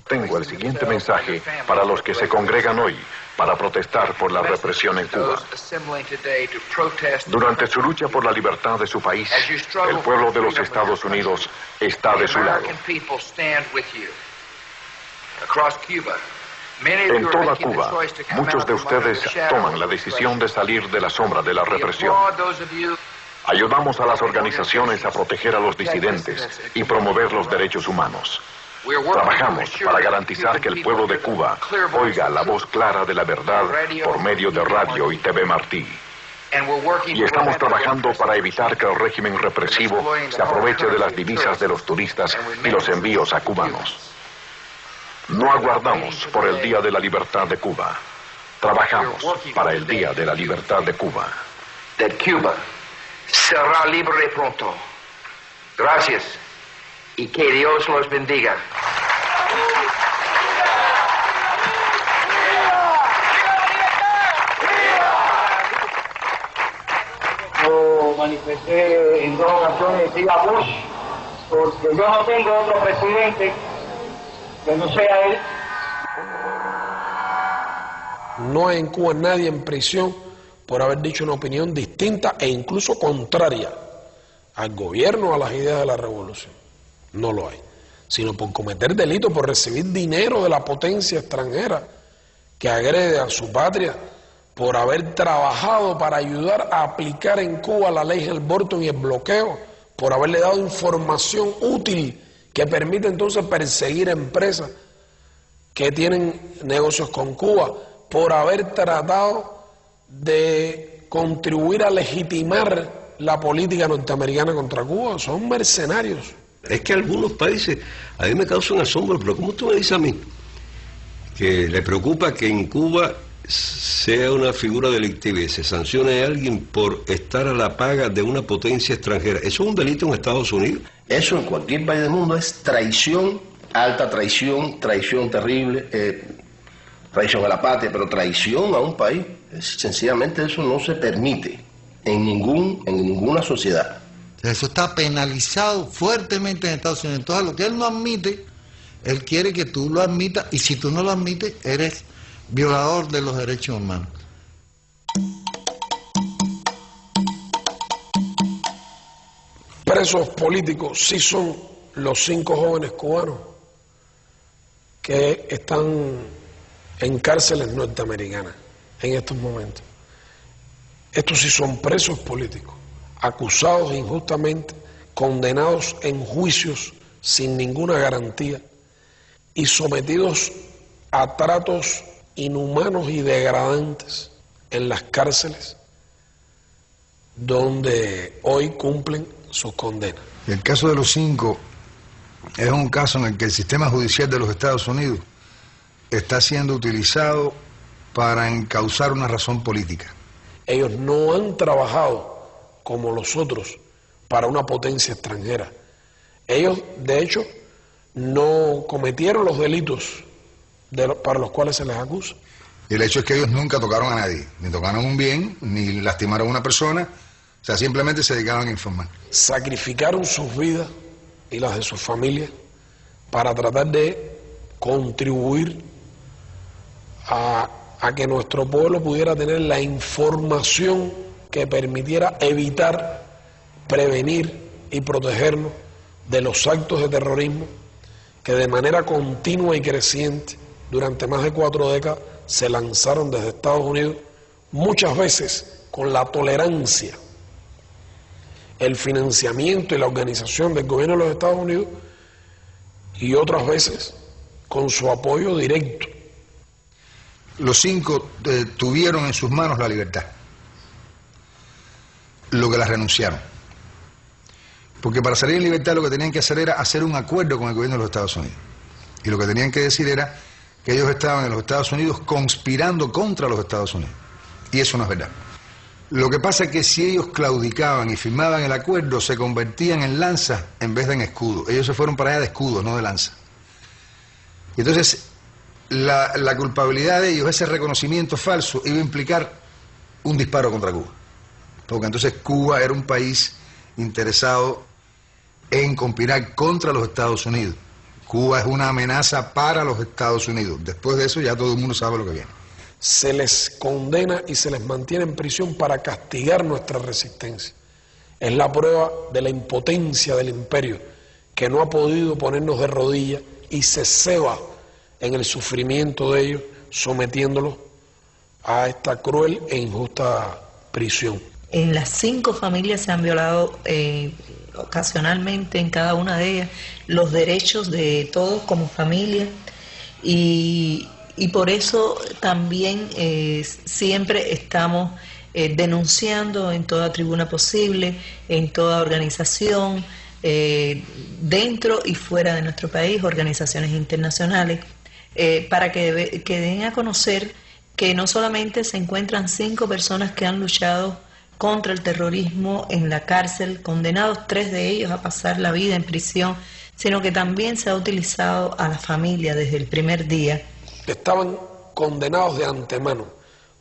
Tengo el siguiente mensaje para los que se congregan hoy para protestar por la represión en Cuba. Durante su lucha por la libertad de su país, el pueblo de los Estados Unidos está de su lado. En toda Cuba, muchos de ustedes toman la decisión de salir de la sombra de la represión. Ayudamos a las organizaciones a proteger a los disidentes y promover los derechos humanos. Trabajamos para garantizar que el pueblo de Cuba oiga la voz clara de la verdad por medio de radio y TV Martí. Y estamos trabajando para evitar que el régimen represivo se aproveche de las divisas de los turistas y los envíos a cubanos. No aguardamos por el Día de la Libertad de Cuba. Trabajamos para el Día de la Libertad de Cuba. Cuba será libre pronto. Gracias. Y que Dios los bendiga. Yo manifesté en 2 ocasiones sí a Bush, porque yo no tengo otro presidente que no sea él. No hay en Cuba nadie en prisión por haber dicho una opinión distinta e incluso contraria al gobierno o a las ideas de la revolución. No lo hay, sino por cometer delitos, por recibir dinero de la potencia extranjera que agrede a su patria, por haber trabajado para ayudar a aplicar en Cuba la ley Helms-Burton y el bloqueo, por haberle dado información útil que permite entonces perseguir empresas que tienen negocios con Cuba, por haber tratado de contribuir a legitimar la política norteamericana contra Cuba. Son mercenarios. Es que algunos países, a mí me causan asombro, pero ¿cómo tú me dices a mí que le preocupa que en Cuba sea una figura delictiva y se sancione a alguien por estar a la paga de una potencia extranjera? ¿Eso es un delito en Estados Unidos? Eso en cualquier país del mundo es traición, alta traición, traición terrible, traición a la patria, pero traición a un país. Sencillamente eso no se permite en ninguna sociedad. Eso está penalizado fuertemente en Estados Unidos. Entonces, lo que él no admite, él quiere que tú lo admitas, y si tú no lo admites, eres violador de los derechos humanos. Presos políticos sí son los 5 jóvenes cubanos que están en cárceles norteamericanas en estos momentos. Estos sí son presos políticos, acusados injustamente, condenados en juicios sin ninguna garantía y sometidos a tratos inhumanos y degradantes en las cárceles donde hoy cumplen sus condenas. El caso de los 5 es un caso en el que el sistema judicial de los Estados Unidos está siendo utilizado para encauzar una razón política. Ellos no han trabajado como los otros para una potencia extranjera. Ellos, de hecho, no cometieron los delitos para los cuales se les acusa. Y el hecho es que ellos nunca tocaron a nadie, ni tocaron un bien, ni lastimaron a una persona, o sea, simplemente se dedicaban a informar. Sacrificaron sus vidas y las de sus familias para tratar de contribuir a que nuestro pueblo pudiera tener la información que permitiera evitar, prevenir y protegernos de los actos de terrorismo que de manera continua y creciente durante más de 4 décadas se lanzaron desde Estados Unidos, muchas veces con la tolerancia, el financiamiento y la organización del gobierno de los Estados Unidos, y otras veces con su apoyo directo. Los 5 tuvieron en sus manos la libertad, lo que la renunciaron. Porque para salir en libertad lo que tenían que hacer era hacer un acuerdo con el gobierno de los Estados Unidos. Y lo que tenían que decir era que ellos estaban en los Estados Unidos conspirando contra los Estados Unidos. Y eso no es verdad. Lo que pasa es que si ellos claudicaban y firmaban el acuerdo, se convertían en lanzas en vez de en escudos. Ellos se fueron para allá de escudos, no de lanzas. Y entonces, la culpabilidad de ellos, ese reconocimiento falso, iba a implicar un disparo contra Cuba. Porque entonces Cuba era un país interesado en conspirar contra los Estados Unidos. Cuba es una amenaza para los Estados Unidos. Después de eso ya todo el mundo sabe lo que viene. Se les condena y se les mantiene en prisión para castigar nuestra resistencia. Es la prueba de la impotencia del imperio, que no ha podido ponernos de rodillas y se ceba en el sufrimiento de ellos, sometiéndolos a esta cruel e injusta prisión. En las 5 familias se han violado ocasionalmente, en cada una de ellas, los derechos de todos como familia, y por eso también siempre estamos denunciando en toda tribuna posible, en toda organización, dentro y fuera de nuestro país, organizaciones internacionales, para que den a conocer que no solamente se encuentran 5 personas que han luchado contra el terrorismo en la cárcel, condenados 3 de ellos a pasar la vida en prisión, sino que también se ha utilizado a la familia desde el primer día. Estaban condenados de antemano,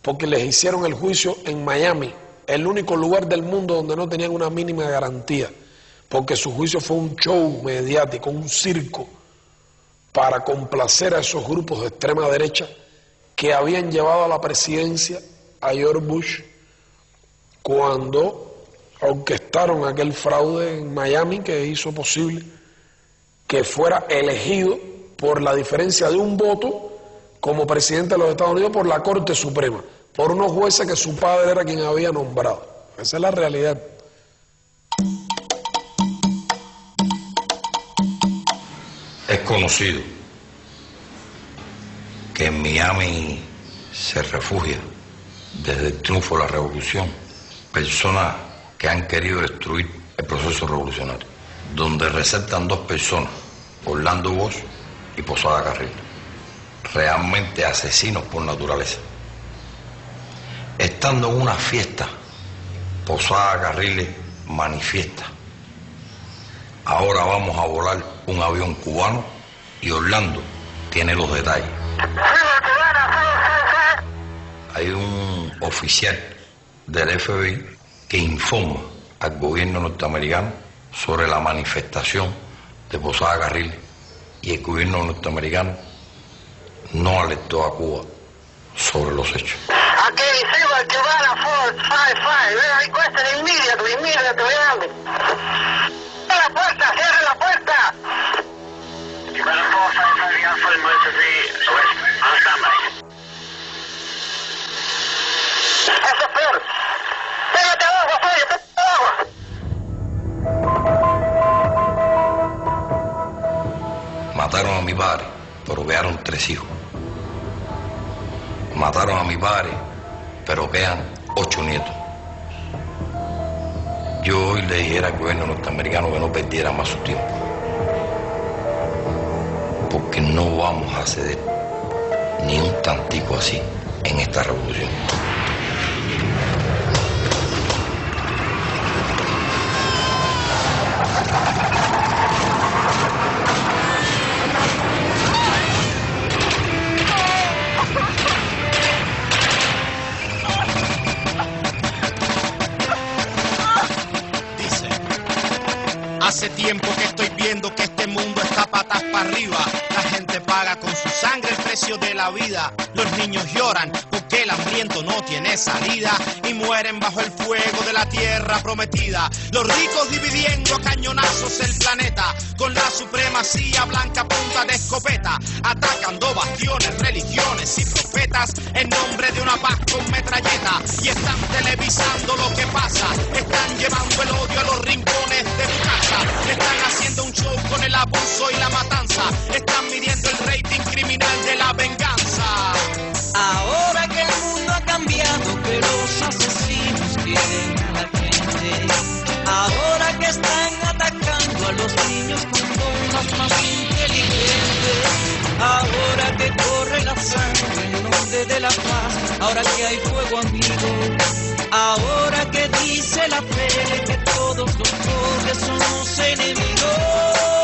porque les hicieron el juicio en Miami, el único lugar del mundo donde no tenían una mínima garantía, porque su juicio fue un show mediático, un circo, para complacer a esos grupos de extrema derecha que habían llevado a la presidencia a George Bush cuando orquestaron aquel fraude en Miami que hizo posible que fuera elegido por la diferencia de un voto como presidente de los Estados Unidos por la Corte Suprema, por unos jueces que su padre era quien había nombrado. Esa es la realidad. Es conocido que en Miami se refugia desde el triunfo de la revolución personas que han querido destruir el proceso revolucionario, donde resaltan 2 personas, Orlando Bosch y Posada Carril, realmente asesinos por naturaleza. Estando en una fiesta, Posada Carril manifiesta: ahora vamos a volar un avión cubano, y Orlando tiene los detalles. Hay un oficial del FBI que informa al gobierno norteamericano sobre la manifestación de Posada Carriles y el gobierno norteamericano no alertó a Cuba sobre los hechos. Aquí Silver Cubana 455, we requested immediately, ¡Cierre la puerta, cierre la puerta! Cubana 455, Alpha Emergency, West, on standby. Eso es peor. Pégate abajo, Fabio, pégate abajo. Mataron a mi padre, pero quedaron 3 hijos. Mataron a mi padre, pero quedan 8 nietos. Yo hoy le dijera al gobierno norteamericano que no perdiera más su tiempo, porque no vamos a ceder ni un tantico así en esta revolución. Hace tiempo que estoy viendo que este mundo está patas para arriba. La gente paga con su sangre el precio de la vida. Los niños lloran porque el hambriento no tiene salida y mueren bajo el fuego de la tierra prometida. Los ricos dividiendo a cañonazos el planeta con la supremacía blanca a punta de escopeta, atacando bastiones, religiones y profetas en nombre de una paz con metralleta. Y están televisando lo que pasa, están llevando el odio a los rincones de tu casa. Están haciendo un show con el abuso y la matanza. Están midiendo el rating criminal de la venganza. Ahora que el mundo ha cambiado, que los asesinos quieren a la gente. Ahora que están atacando a los niños con bombas más inteligentes. Ahora que corre la sangre en nombre de la paz. Ahora que hay fuego amigo. Ahora que dice la fe que todos los pobres somos enemigos.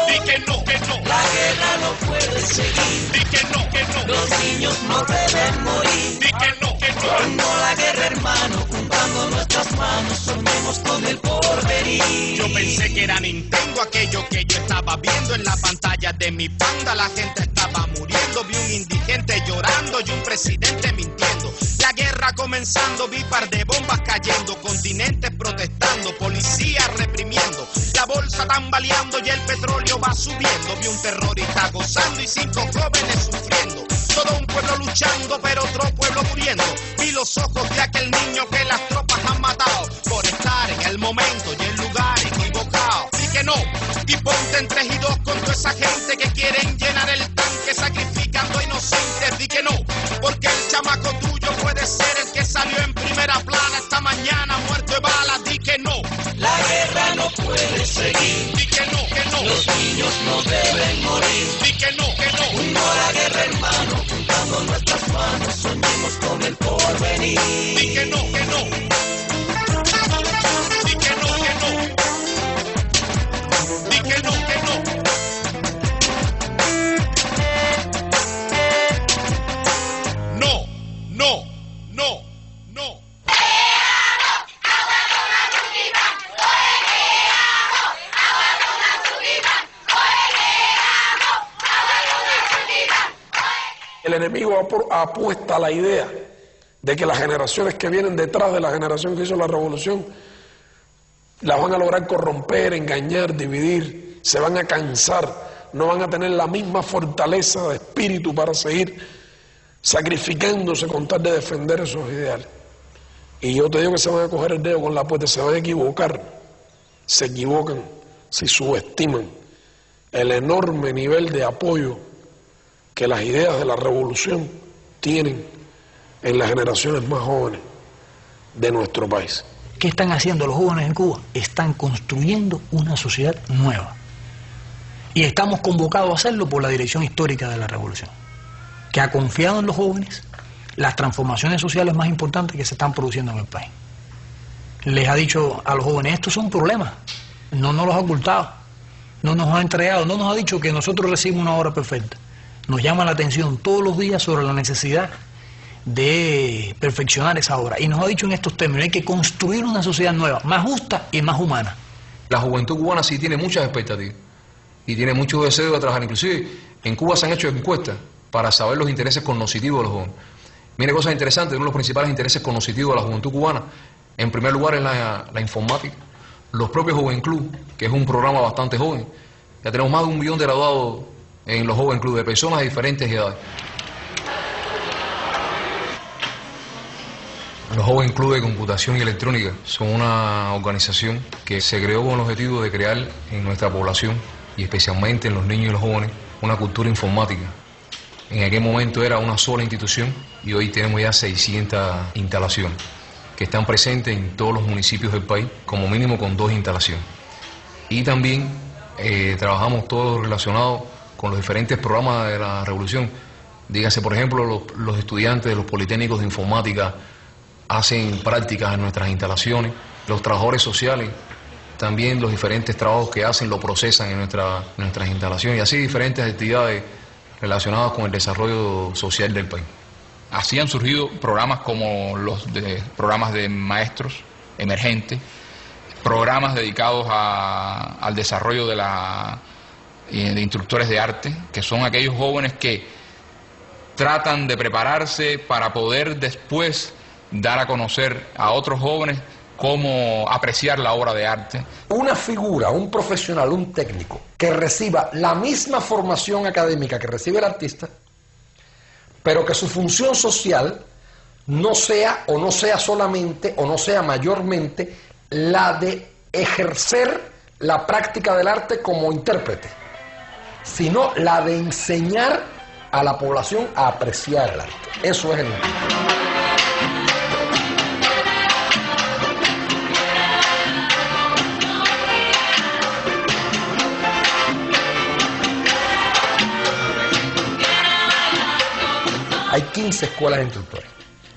Di que no, que no. La guerra no puede seguir. Di que no, que no. Los niños no deben morir. Di que no, que no. No la guerra, hermano, juntando nuestras manos, soñemos con el porvenir. Yo pensé que era Nintendo aquello que yo estaba viendo en la pantalla de mi panda. La gente estaba muriendo, vi un indigente llorando y un presidente mintiendo. La guerra comenzando, vi par de bombas cayendo, continentes protestando, policías reprimiendo, la bolsa tambaleando y el petróleo va subiendo. Vi un terrorista gozando y 5 jóvenes sufriendo. Todo un pueblo luchando, pero otro pueblo muriendo. Vi los ojos de aquel niño que las tropas han matado por estar en el momento y el lugar equivocado. Di que no, y ponte en 3 y 2 con toda esa gente que quieren llenar el tanque sacrificando a inocentes. Di que no, porque el chamaco tuyo puede ser el que salió en primera plana esta mañana muerto de bala. Di que no, la guerra no puede seguir. Di que no, que no. Los niños no deben morir. Di que no, que no. No la guerra, hermano, juntando nuestras manos, soñemos con el porvenir. Di que no, que no. Di que no, que no. Di que no, que no. No, no, no, no. El enemigo apuesta a la idea de que las generaciones que vienen detrás de la generación que hizo la revolución la van a lograr corromper, engañar, dividir, se van a cansar, no van a tener la misma fortaleza de espíritu para seguir sacrificándose con tal de defender esos ideales. Y yo te digo que se van a coger el dedo con la puerta, se van a equivocar, se equivocan si subestiman el enorme nivel de apoyo que las ideas de la revolución tienen en las generaciones más jóvenes de nuestro país. ¿Qué están haciendo los jóvenes en Cuba? Están construyendo una sociedad nueva. Y estamos convocados a hacerlo por la dirección histórica de la revolución, que ha confiado en los jóvenes las transformaciones sociales más importantes que se están produciendo en el país. Les ha dicho a los jóvenes, estos son problemas, no nos los ha ocultado, no nos ha entregado, no nos ha dicho que nosotros recibimos una obra perfecta. Nos llama la atención todos los días sobre la necesidad de perfeccionar esa obra. Y nos ha dicho en estos términos, hay que construir una sociedad nueva, más justa y más humana. La juventud cubana sí tiene muchas expectativas y tiene mucho deseo de trabajar. Inclusive en Cuba se han hecho encuestas para saber los intereses cognitivos de los jóvenes. Mire cosas interesantes, uno de los principales intereses cognitivos de la juventud cubana, en primer lugar es la informática. Los propios Joven Club, que es un programa bastante joven, ya tenemos más de 1 millón de graduados en los Joven Club, de personas de diferentes edades. Los Joven Club de Computación y Electrónica son una organización que se creó con el objetivo de crear en nuestra población, y especialmente en los niños y los jóvenes, una cultura informática. En aquel momento era una sola institución y hoy tenemos ya 600 instalaciones que están presentes en todos los municipios del país, como mínimo con 2 instalaciones. Y también trabajamos todo relacionado con los diferentes programas de la revolución. Dígase, por ejemplo, los estudiantes de los politécnicos de informática hacen prácticas en nuestras instalaciones, los trabajadores sociales, también los diferentes trabajos que hacen lo procesan en nuestras instalaciones, y así diferentes actividades relacionadas con el desarrollo social del país. Así han surgido programas como programas de maestros emergentes, programas dedicados al desarrollo de instructores de arte, que son aquellos jóvenes que tratan de prepararse para poder después dar a conocer a otros jóvenes cómo apreciar la obra de arte. Una figura, un profesional, un técnico que reciba la misma formación académica que recibe el artista, pero que su función social no sea solamente o no sea mayormente la de ejercer la práctica del arte como intérprete, sino la de enseñar a la población a apreciar el arte. Eso es el arte. Hay 15 escuelas de instructores,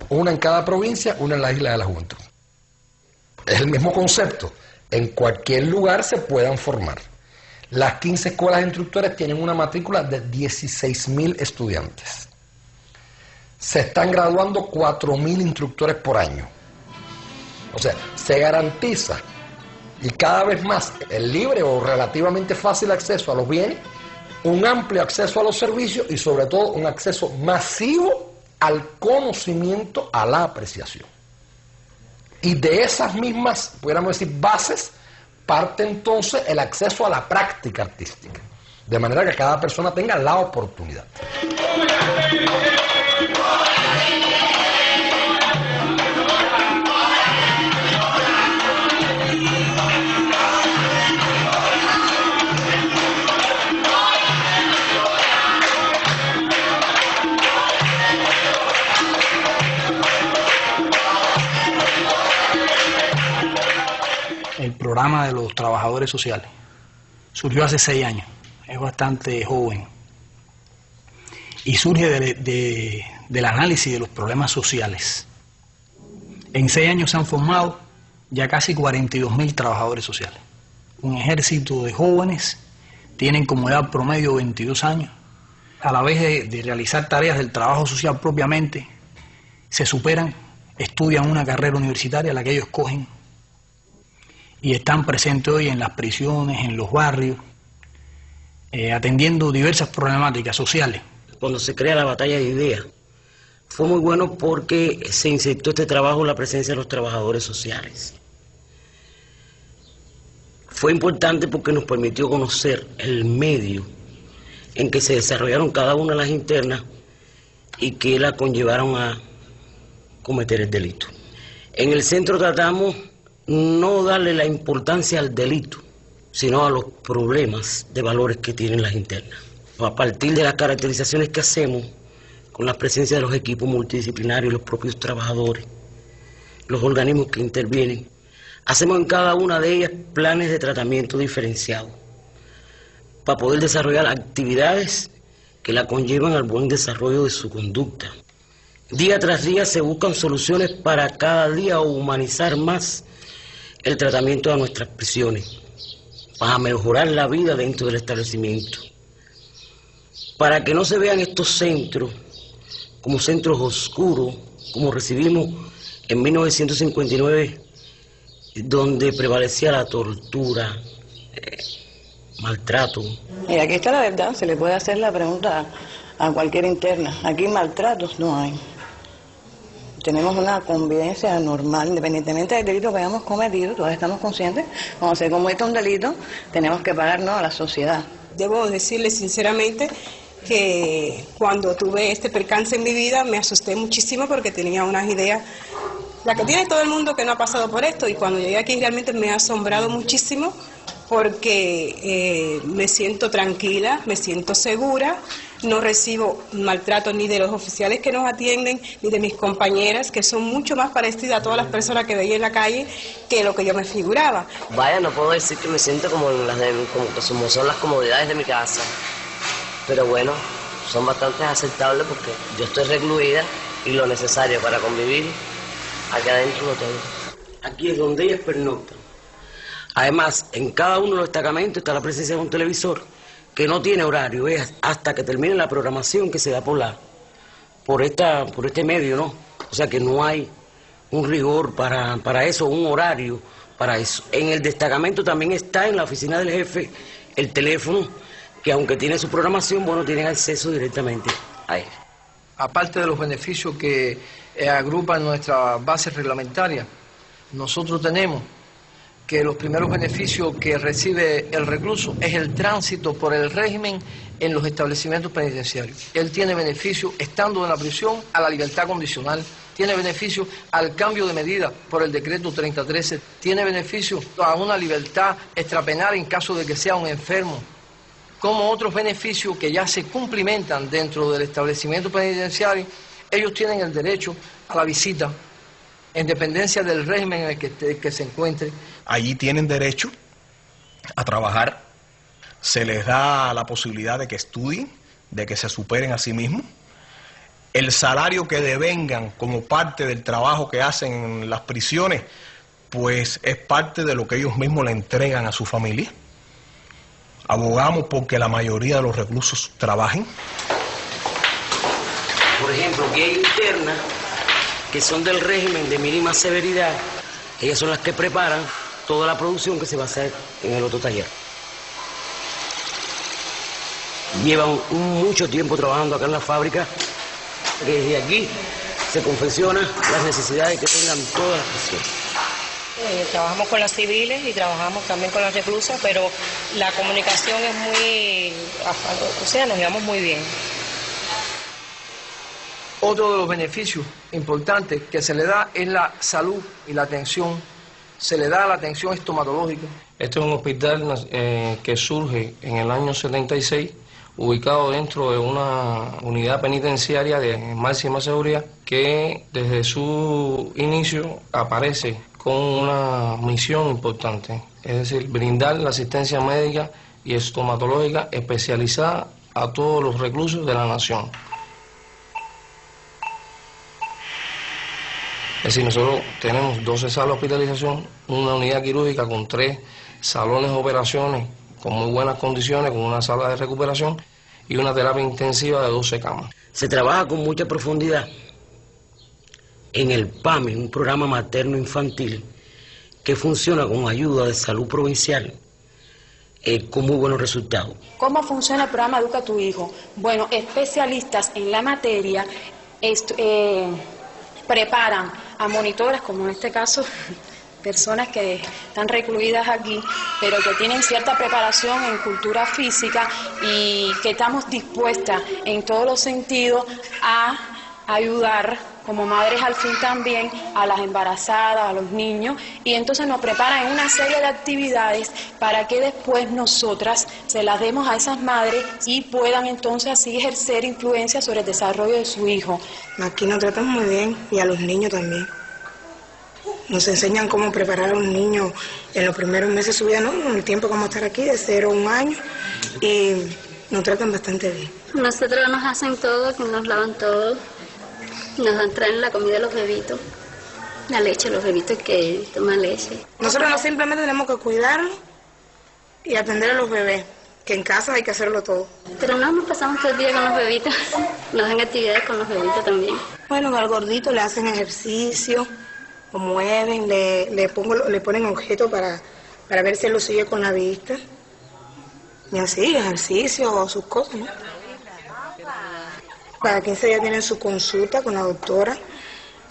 una en cada provincia, una en la Isla de la Juventud. Es el mismo concepto, en cualquier lugar se puedan formar. Las 15 escuelas de instructores tienen una matrícula de 16.000 estudiantes. Se están graduando 4.000 instructores por año. O sea, se garantiza, y cada vez más, el libre o relativamente fácil acceso a los bienes, un amplio acceso a los servicios y sobre todo un acceso masivo al conocimiento, a la apreciación. Y de esas mismas, pudiéramos decir, bases, parte entonces el acceso a la práctica artística, de manera que cada persona tenga la oportunidad. El programa de los trabajadores sociales surgió hace 6 años, es bastante joven y surge del análisis de los problemas sociales. En 6 años se han formado ya casi 42.000 trabajadores sociales. Un ejército de jóvenes, tienen como edad promedio 22 años. A la vez de realizar tareas del trabajo social propiamente, se superan, estudian una carrera universitaria, la que ellos escogen, y están presentes hoy en las prisiones, en los barrios, atendiendo diversas problemáticas sociales. Cuando se crea la batalla de ideas, fue muy bueno porque se insertó este trabajo en la presencia de los trabajadores sociales. Fue importante porque nos permitió conocer el medio en que se desarrollaron cada una de las internas y que la conllevaron a cometer el delito. En el centro tratamos no darle la importancia al delito, sino a los problemas de valores que tienen las internas. A partir de las caracterizaciones que hacemos, con la presencia de los equipos multidisciplinarios, los propios trabajadores, los organismos que intervienen, hacemos en cada una de ellas planes de tratamiento diferenciado para poder desarrollar actividades que la conllevan al buen desarrollo de su conducta. Día tras día se buscan soluciones para cada día humanizar más el tratamiento de nuestras prisiones, para mejorar la vida dentro del establecimiento, para que no se vean estos centros como centros oscuros, como recibimos en 1959, donde prevalecía la tortura, maltrato. Y aquí está la verdad, se le puede hacer la pregunta a cualquier interna. Aquí maltratos no hay. Tenemos una convivencia normal, independientemente del delito que hayamos cometido, todos estamos conscientes, cuando se comete un delito, tenemos que pagarnos a la sociedad. Debo decirle sinceramente que cuando tuve este percance en mi vida me asusté muchísimo porque tenía unas ideas, la que tiene todo el mundo que no ha pasado por esto, y cuando llegué aquí realmente me ha asombrado muchísimo porque me siento tranquila, me siento segura, no recibo maltrato ni de los oficiales que nos atienden, ni de mis compañeras, que son mucho más parecidas a todas las personas que veía en la calle que lo que yo me figuraba. Vaya, no puedo decir que me siento como son las comodidades de mi casa, pero bueno, son bastante aceptables porque yo estoy recluida y lo necesario para convivir aquí adentro lo tengo. Aquí es donde ellas pernoctan. Además, en cada uno de los destacamentos está la presencia de un televisor que no tiene horario, es hasta que termine la programación que se da por este medio, ¿no? O sea que no hay un rigor para eso, un horario para eso. En el destacamento también está en la oficina del jefe el teléfono, que aunque tiene su programación, bueno, tienen acceso directamente a él. Aparte de los beneficios que agrupan nuestra base reglamentaria, nosotros tenemos que los primeros beneficios que recibe el recluso es el tránsito por el régimen en los establecimientos penitenciarios. Él tiene beneficio estando en la prisión a la libertad condicional, tiene beneficio al cambio de medida por el decreto 3013, tiene beneficio a una libertad extrapenal en caso de que sea un enfermo, como otros beneficios que ya se cumplimentan dentro del establecimiento penitenciario. Ellos tienen el derecho a la visita, en dependencia del régimen en el que se encuentre. Allí tienen derecho a trabajar, se les da la posibilidad de que estudien, de que se superen a sí mismos. El salario que devengan como parte del trabajo que hacen en las prisiones, pues es parte de lo que ellos mismos le entregan a su familia. Abogamos porque la mayoría de los reclusos trabajen. Por ejemplo, aquí hay internas que son del régimen de mínima severidad. Ellas son las que preparan toda la producción que se va a hacer en el otro taller. Llevan mucho tiempo trabajando acá en la fábrica. Desde aquí se confeccionan las necesidades que tengan todas las prisiones. Trabajamos con las civiles y trabajamos también con las reclusas, pero la comunicación es muy... O sea, nos llevamos muy bien. Otro de los beneficios importantes que se le da es la salud y la atención. Se le da la atención estomatológica. Este es un hospital que surge en el año 76, ubicado dentro de una unidad penitenciaria de máxima seguridad, que desde su inicio aparece con una misión importante, es decir, brindar la asistencia médica y estomatológica especializada a todos los reclusos de la nación. Es decir, nosotros tenemos 12 salas de hospitalización, una unidad quirúrgica con 3 salones de operaciones con muy buenas condiciones, con una sala de recuperación y una terapia intensiva de 12 camas. Se trabaja con mucha profundidad en el PAMI, un programa materno-infantil que funciona con ayuda de salud provincial con muy buenos resultados. ¿Cómo funciona el programa Educa a tu Hijo? Bueno, especialistas en la materia preparan a monitoras, como en este caso, personas que están recluidas aquí, pero que tienen cierta preparación en cultura física y que estamos dispuestas en todos los sentidos a ayudar como madres al fin también a las embarazadas, a los niños, y entonces nos preparan en una serie de actividades para que después nosotras se las demos a esas madres y puedan entonces así ejercer influencia sobre el desarrollo de su hijo. Aquí nos tratan muy bien y a los niños también. Nos enseñan cómo preparar a un niño en los primeros meses de su vida, ¿no? En el tiempo que vamos a estar aquí, de 0 a 1 año, y nos tratan bastante bien. Nosotros nos hacen todo, que nos lavan todo. Nos traen la comida a los bebitos, la leche, los bebitos que toman leche. Nosotros no simplemente tenemos que cuidarlos y atender a los bebés, que en casa hay que hacerlo todo. Pero no, nos pasamos todo el día con los bebitos, nos dan actividades con los bebitos también. Bueno, al gordito le hacen ejercicio, lo mueven, le ponen objetos para ver si él lo sigue con la vista. Y así, ejercicio o sus cosas, ¿no? Cada 15 días tienen su consulta con la doctora,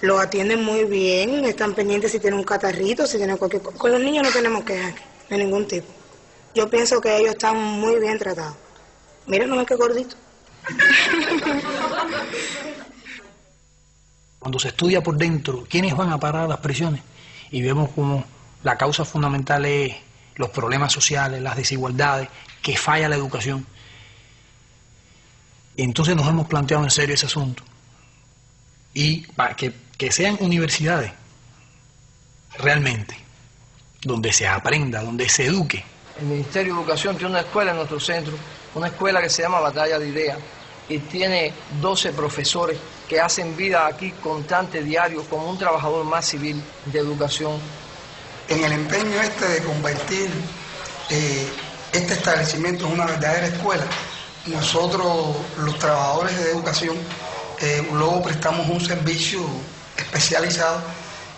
lo atienden muy bien, están pendientes si tiene un catarrito, si tiene cualquier cosa. Con los niños no tenemos quejas de ningún tipo. Yo pienso que ellos están muy bien tratados. Mira, no ves qué gordito. Cuando se estudia por dentro quiénes van a parar las prisiones y vemos como la causa fundamental es los problemas sociales, las desigualdades, que falla la educación. Y entonces nos hemos planteado en serio ese asunto. Y para que sean universidades realmente, donde se aprenda, donde se eduque. El Ministerio de Educación tiene una escuela en nuestro centro, una escuela que se llama Batalla de Ideas, y tiene 12 profesores que hacen vida aquí constante, diario, como un trabajador más civil de educación. En el empeño de convertir este establecimiento en una verdadera escuela, nosotros, los trabajadores de educación, luego prestamos un servicio especializado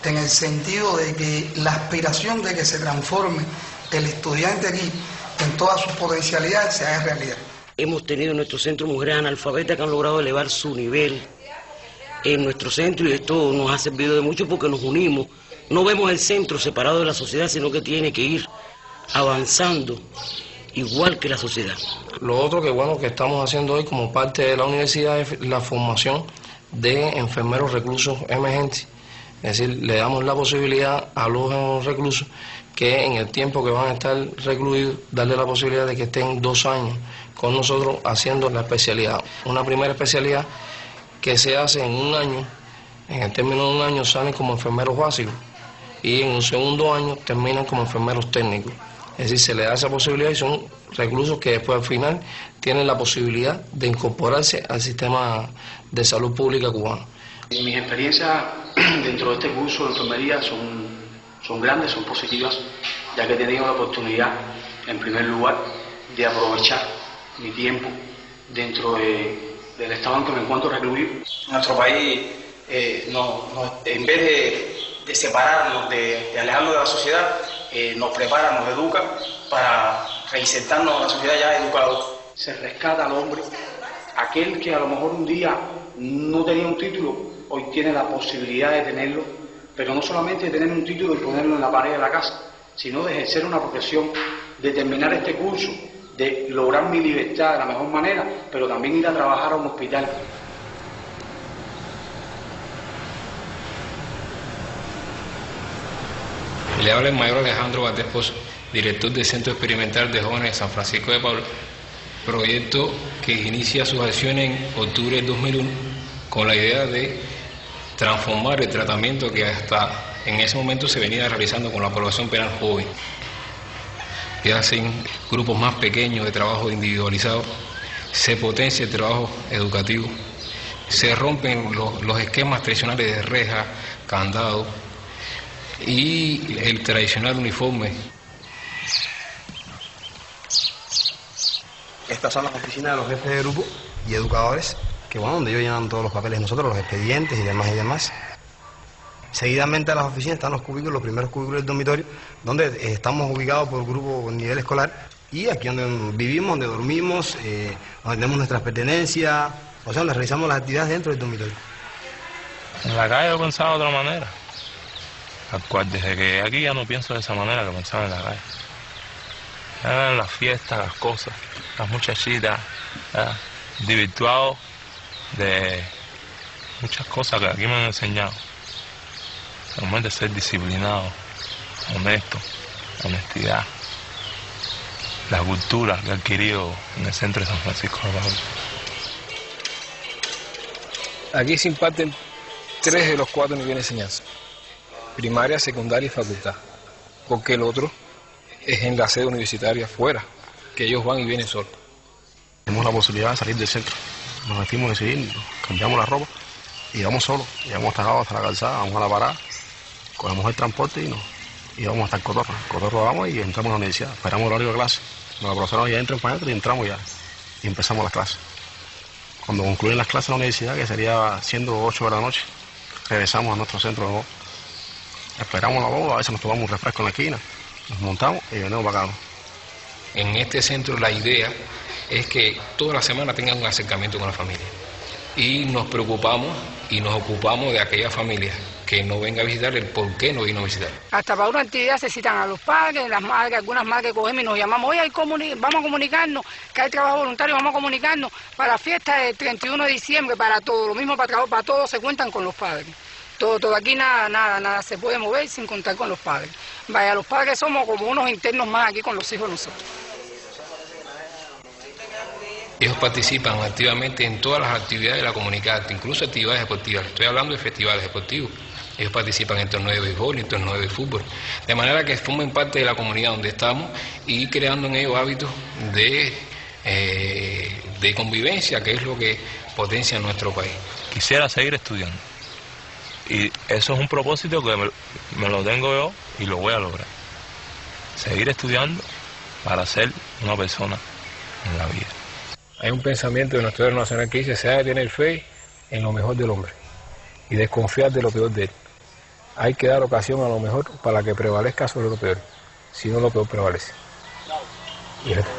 en el sentido de que la aspiración de que se transforme el estudiante aquí en todas sus potencialidades se haga realidad. Hemos tenido en nuestro centro mujeres analfabetas que han logrado elevar su nivel en nuestro centro, y esto nos ha servido de mucho porque nos unimos. No vemos el centro separado de la sociedad, sino que tiene que ir avanzando igual que la sociedad. Lo otro que bueno que estamos haciendo hoy como parte de la universidad es la formación de enfermeros reclusos emergentes. Es decir, le damos la posibilidad a los reclusos que en el tiempo que van a estar recluidos, darle la posibilidad de que estén 2 años con nosotros haciendo la especialidad. Una primera especialidad que se hace en 1 año, en el término de 1 año salen como enfermeros básicos y en un segundo año terminan como enfermeros técnicos. Es decir, se le da esa posibilidad y son reclusos que después al final tienen la posibilidad de incorporarse al sistema de salud pública cubano. Mis experiencias dentro de este curso de enfermería son grandes, son positivas, ya que he tenido la oportunidad, en primer lugar, de aprovechar mi tiempo dentro del estado en que me encuentro recluido. Nuestro país, en vez de separarnos, de alejarnos de la sociedad, nos prepara, nos educa para reinsertarnos en la sociedad ya educados. Se rescata al hombre, aquel que a lo mejor un día no tenía un título, hoy tiene la posibilidad de tenerlo, pero no solamente de tener un título y ponerlo en la pared de la casa, sino de ejercer una profesión, de terminar este curso, de lograr mi libertad de la mejor manera, pero también ir a trabajar a un hospital. Le habla el mayor Alejandro Valdés Pozo, director del Centro Experimental de Jóvenes de San Francisco de Paula, proyecto que inicia sus acciones en octubre del 2001 con la idea de transformar el tratamiento que hasta en ese momento se venía realizando con la población penal joven. Se hacen grupos más pequeños de trabajo individualizado, se potencia el trabajo educativo, se rompen los esquemas tradicionales de reja, candado y el tradicional uniforme. Estas son las oficinas de los jefes de grupo y educadores, que bueno, donde ellos llenan todos los papeles nosotros, los expedientes y demás y demás. Seguidamente a las oficinas están los cubículos, los primeros cubículos del dormitorio, donde estamos ubicados por grupo por nivel escolar, y aquí donde vivimos, donde dormimos, donde tenemos nuestras pertenencias, o sea, donde realizamos las actividades dentro del dormitorio. En la calle yo pensaba de otra manera, al cual desde que aquí ya no pienso de esa manera que pensaba en la calle. Eran las fiestas, las cosas, las muchachitas, divirtuados de muchas cosas que aquí me han enseñado. Realmente ser disciplinado, honesto, honestidad, la cultura que he adquirido en el centro de San Francisco de Paula. Aquí se imparten 3 de los 4 niveles de enseñanza: primaria, secundaria y facultad, porque el otro es en la sede universitaria afuera, que ellos van y vienen solos. Tenemos la posibilidad de salir del centro, nos vestimos, decidimos, cambiamos la ropa y vamos solos, llegamos hasta acá, hasta la calzada, vamos a la parada, cogemos el transporte y y vamos hasta el Cotorra. Cotorra vamos y entramos a la universidad. Esperamos el horario de clase. Los profesores ya entran para adentro y entramos ya. Y empezamos las clases. Cuando concluyen las clases en la universidad, que sería siendo 8 de la noche, regresamos a nuestro centro de voz. Esperamos la voz, a veces nos tomamos un refresco en la esquina, nos montamos y venimos para acá. En este centro la idea es que toda la semana tengan un acercamiento con la familia. Y nos preocupamos y nos ocupamos de aquella familia que no venga a visitar, el por qué no vino a visitar. Hasta para una actividad se citan a los padres, las madres, algunas madres cogemos y nos llamamos, oye, vamos a comunicarnos, que hay trabajo voluntario, vamos a comunicarnos para la fiesta del 31 de diciembre, para todo, lo mismo para todos se cuentan con los padres. Todo aquí nada se puede mover sin contar con los padres. Vaya, los padres somos como unos internos más aquí con los hijos de nosotros. Ellos participan activamente en todas las actividades de la comunidad, incluso actividades deportivas. Estoy hablando de festivales deportivos. Ellos participan en torneos de béisbol, en torneos de fútbol. De manera que forman parte de la comunidad donde estamos y creando en ellos hábitos de convivencia, que es lo que potencia en nuestro país. Quisiera seguir estudiando. Y eso es un propósito que me lo tengo yo y lo voy a lograr. Seguir estudiando para ser una persona en la vida. Hay un pensamiento de nuestro héroe nacional que dice: se ha de tener fe en lo mejor del hombre y desconfiar de lo peor de él. Hay que dar ocasión a lo mejor para que prevalezca sobre lo peor, si no lo peor prevalece. Fíjate.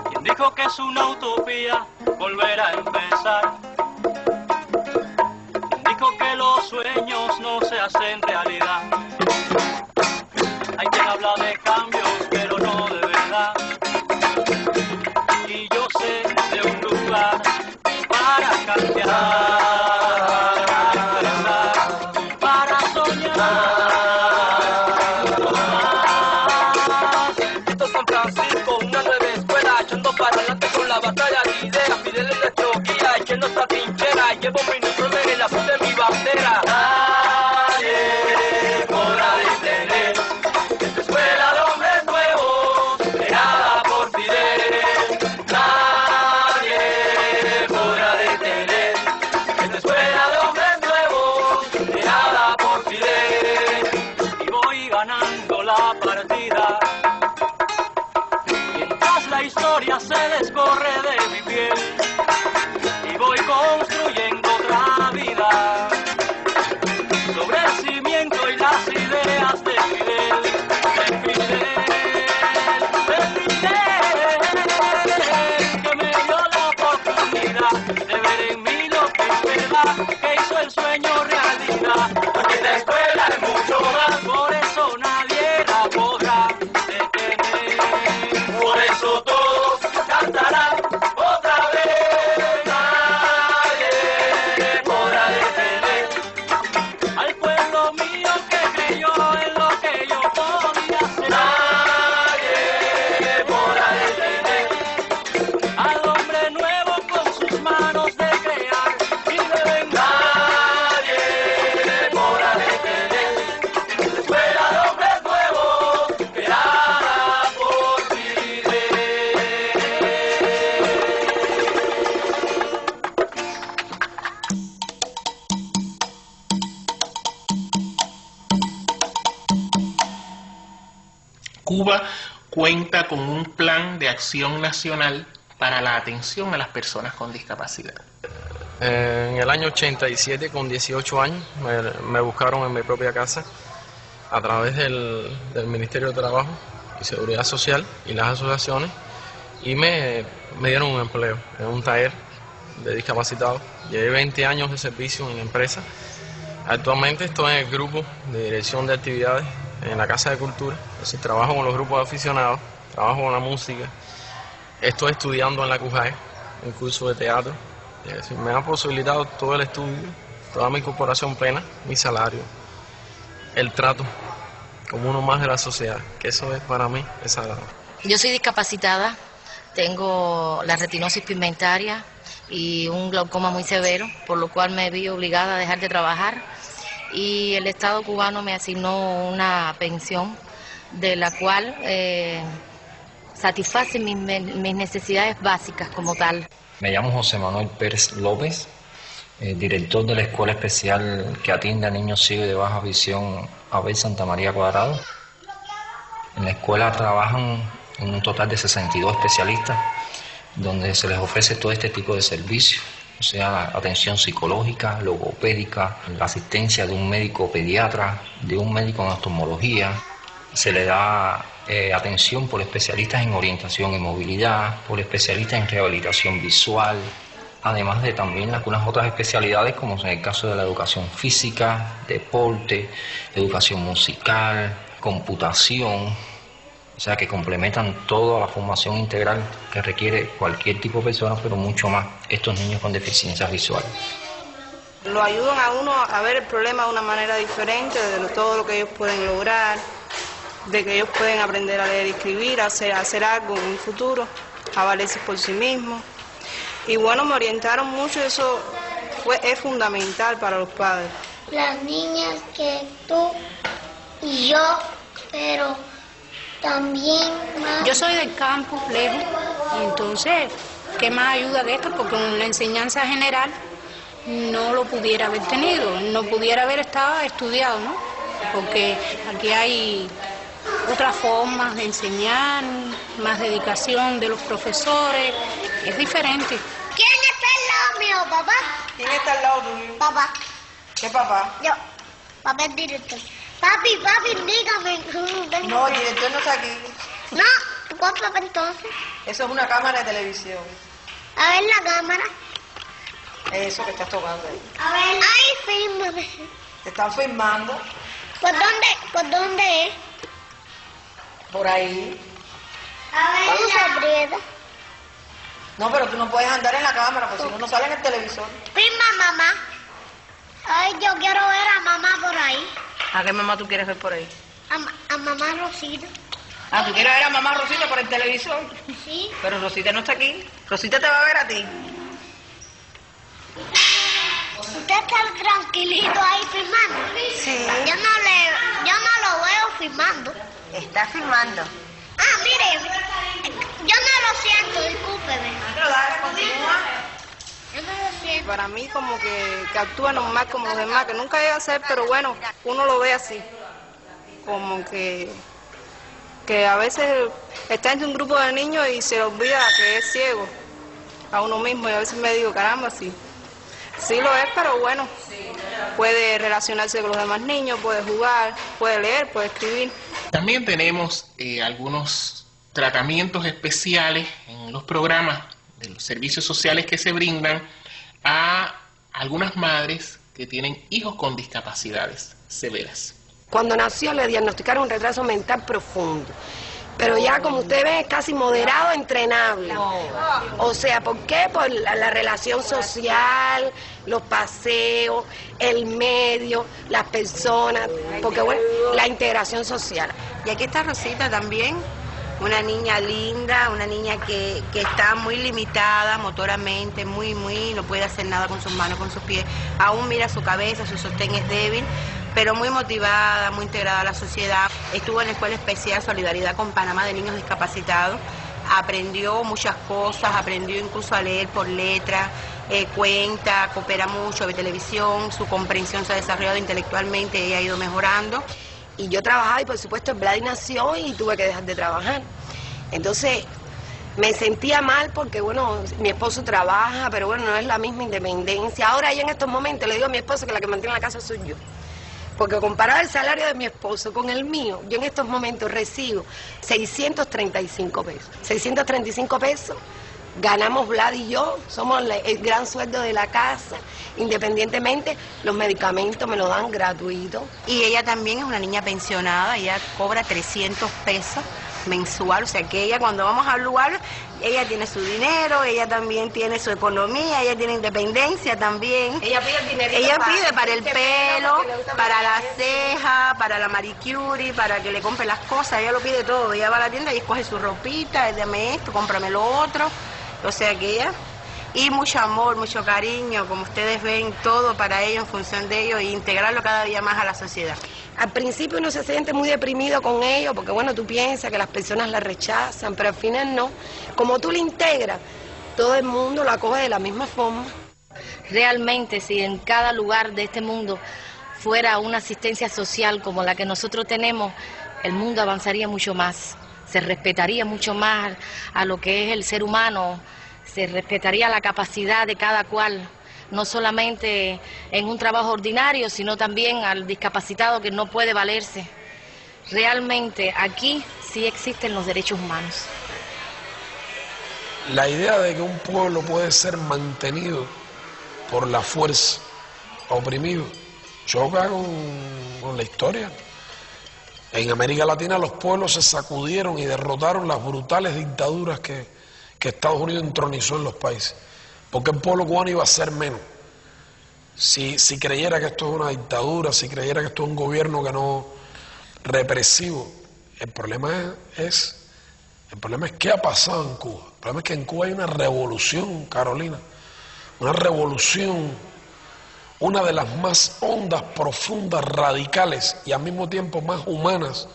Quien dijo que es una utopía volver a empezar. Que los sueños no se hacen realidad. Hay quien habla de cambios, pero no de verdad. Y yo sé de un lugar para cambiar, para soñar. Esto es San Francisco, una nueva escuela, echando para adelante con la batalla de ideas. Fidel es nuestro guía, echando nuestra trinchera. Llevo un minuto en la punta de mi bandera. Nadie podrá detener esta escuela de hombres nuevos, creada por Fidel. Nadie podrá detener esta escuela de hombres nuevos, creada por Fidel. Y voy ganando la partida, mientras la historia se descorre de mi piel. Y voy construyendo otra vida sobre el cimiento y las ideas de Fidel, que me dio la oportunidad de ver en mí lo que es verdad, que hizo el sueño realidad. Porque esta escuela es mucho más, por eso nadie la podrá detener. Por eso todos cantarán otra vez. Cuba cuenta con un plan de acción nacional para la atención a las personas con discapacidad. En el año 87, con 18 años, me buscaron en mi propia casa a través del Ministerio de Trabajo y Seguridad Social y las asociaciones, y me dieron un empleo en un taller de discapacitados. Llevé 20 años de servicio en la empresa. Actualmente estoy en el grupo de dirección de actividades en la Casa de Cultura. Es decir, trabajo con los grupos de aficionados, trabajo con la música. Estoy estudiando en la CUJAE, un curso de teatro. Es decir, me han posibilitado todo el estudio, toda mi incorporación plena, mi salario, el trato como uno más de la sociedad, que eso es para mí es sagrado. Yo soy discapacitada, tengo la retinosis pigmentaria y un glaucoma muy severo, por lo cual me vi obligada a dejar de trabajar, y el Estado cubano me asignó una pensión de la cual satisface mis necesidades básicas como tal. Me llamo José Manuel Pérez López, director de la Escuela Especial que atiende a niños ciegos de baja visión Abel Santa María Cuadrado. En la escuela trabajan un total de 62 especialistas, donde se les ofrece todo este tipo de servicios, o sea, atención psicológica, logopédica, la asistencia de un médico pediatra, de un médico en oftalmología. Se le da atención por especialistas en orientación y movilidad, por especialistas en rehabilitación visual, además de también algunas otras especialidades como en el caso de la educación física, deporte, educación musical, computación, o sea que complementan toda la formación integral que requiere cualquier tipo de persona, pero mucho más estos niños con deficiencias visuales. Lo ayudan a uno a ver el problema de una manera diferente, de todo lo que ellos pueden lograr, de que ellos pueden aprender a leer y escribir, a hacer algo en un futuro, a valerse por sí mismos. Y bueno, me orientaron mucho y eso es fundamental para los padres. Las niñas que tú y yo, pero también más... Yo soy del campo, lejos, y entonces, ¿qué más ayuda de esto? Porque con la enseñanza general no lo pudiera haber tenido, no pudiera haber estado estudiado, ¿no? Porque aquí hay otras formas de enseñar, más dedicación de los profesores, es diferente. ¿Quién está al lado mío, papá? ¿Quién está al lado tuyo? Papá. ¿Qué papá? Yo. Papá es director. Papi, dígame. No, el director no está aquí. No, ¿cuál papá entonces? Eso es una cámara de televisión. A ver la cámara. Eso que estás tocando ahí. A ver. Ay, fírmame. Te están filmando. ¿Por dónde es? Por ahí. A ver. ¿Cómo se aprieta? No, pero tú no puedes andar en la cámara, porque si no, no sale en el televisor. Firma, mamá. Ay, yo quiero ver a mamá por ahí. ¿A qué mamá tú quieres ver por ahí? A mamá Rosita. Ah, ¿tú quieres ver a mamá Rosita por el televisor? Sí. Pero Rosita no está aquí. Rosita te va a ver a ti. ¿Usted está tranquilito ahí filmando? Sí. Yo no lo veo filmando. Está filmando. Ah, mire, yo no lo siento, discúlpeme. Pero dale, continúa. Yo no lo siento. Para mí como que actúa normal como los demás, que nunca llega a ser, pero bueno, uno lo ve así. Como que a veces está entre un grupo de niños y se olvida que es ciego a uno mismo, y a veces me digo, caramba, sí lo es, pero bueno, puede relacionarse con los demás niños, puede jugar, puede leer, puede escribir. También tenemos algunos tratamientos especiales en los programas de los servicios sociales que se brindan a algunas madres que tienen hijos con discapacidades severas. Cuando nació le diagnosticaron un retraso mental profundo, pero ya como usted ve es casi moderado, entrenable. O sea, ¿por qué? Por la relación social, los paseos, el medio, las personas, porque bueno, la integración social. Y aquí está Rosita también, una niña linda, una niña que está muy limitada motoramente, no puede hacer nada con sus manos, con sus pies, aún mira su cabeza, su sostén es débil, pero muy motivada, muy integrada a la sociedad. Estuvo en la Escuela Especial Solidaridad con Panamá de Niños Discapacitados, aprendió muchas cosas, aprendió incluso a leer por letra, cuenta, coopera mucho, ve televisión, su comprensión se ha desarrollado intelectualmente, ella ha ido mejorando. Y yo trabajaba y por supuesto Vladi nació y tuve que dejar de trabajar. Entonces me sentía mal porque bueno, mi esposo trabaja, pero bueno, no es la misma independencia. Ahora yo en estos momentos le digo a mi esposo que la que mantiene la casa soy yo. Porque comparado el salario de mi esposo con el mío, yo en estos momentos recibo 635 pesos. 635 pesos ganamos Vlad y yo, somos el gran sueldo de la casa. Independientemente, los medicamentos me los dan gratuitos. Y ella también es una niña pensionada, ella cobra 300 pesos mensual, o sea que ella cuando vamos al lugar, ella tiene su dinero, ella también tiene su economía, ella tiene independencia también. Ella pide el dinero. Ella pide para el pelo, para la ceja, para la manicure, para que le compre las cosas, ella lo pide todo. Ella va a la tienda y escoge su ropita, dame esto, cómprame lo otro. O sea que ella y mucho amor, mucho cariño, como ustedes ven, todo para ellos, en función de ellos, e integrarlo cada día más a la sociedad. Al principio uno se siente muy deprimido con ellos, porque bueno, tú piensas que las personas la rechazan, pero al final no. Como tú la integras, todo el mundo la acoge de la misma forma. Realmente, si en cada lugar de este mundo fuera una asistencia social como la que nosotros tenemos, el mundo avanzaría mucho más, se respetaría mucho más a lo que es el ser humano, se respetaría la capacidad de cada cual, no solamente en un trabajo ordinario, sino también al discapacitado que no puede valerse. Realmente aquí sí existen los derechos humanos. La idea de que un pueblo puede ser mantenido por la fuerza, oprimido, choca con la historia. En América Latina los pueblos se sacudieron y derrotaron las brutales dictaduras que Estados Unidos entronizó en los países. Porque el pueblo cubano iba a ser menos. Si creyera que esto es una dictadura, si creyera que esto es un gobierno que no represivo, el problema es qué ha pasado en Cuba. El problema es que en Cuba hay una revolución, Carolina, una revolución, una de las más hondas, profundas, radicales y al mismo tiempo más humanas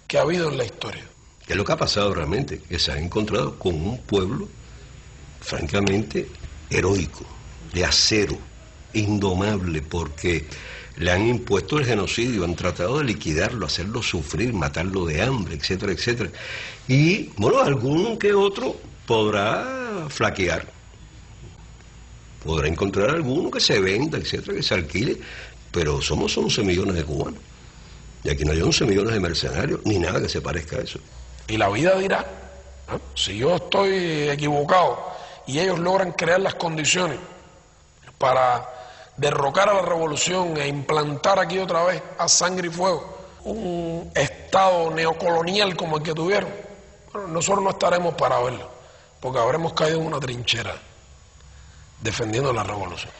que ha habido en la historia. ¿Qué es lo que ha pasado realmente? Que se han encontrado con un pueblo francamente heroico, de acero, indomable, porque le han impuesto el genocidio, han tratado de liquidarlo, hacerlo sufrir, matarlo de hambre, etcétera, etcétera. Y, bueno, algún que otro podrá flaquear, podrá encontrar alguno que se venda, etcétera, que se alquile, pero somos 11 millones de cubanos. Y aquí no hay 11 millones de mercenarios, ni nada que se parezca a eso. Y la vida dirá, ¿no? Si yo estoy equivocado y ellos logran crear las condiciones para derrocar a la revolución e implantar aquí otra vez a sangre y fuego un estado neocolonial como el que tuvieron, bueno, nosotros no estaremos para verlo, porque habremos caído en una trinchera defendiendo la revolución.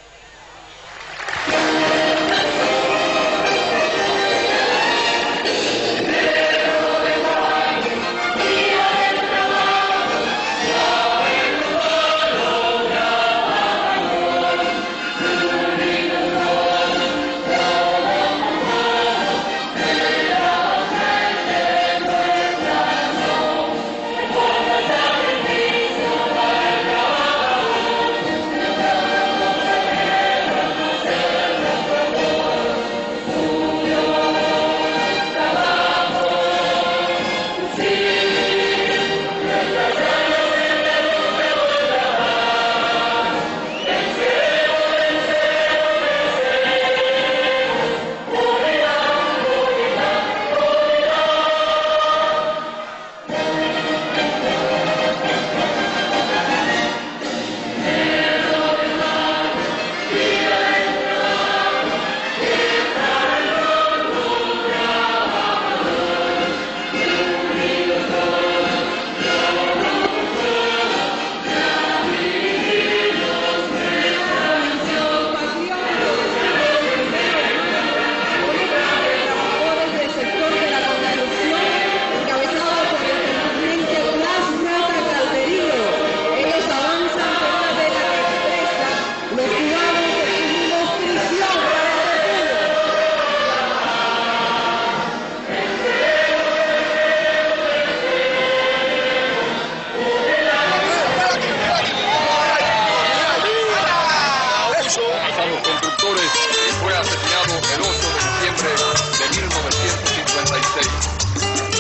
Fue asesinado el 8 de diciembre de 1956.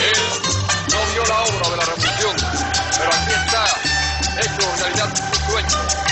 Él no vio la obra de la revolución, pero aquí está, hecho realidad su sueño.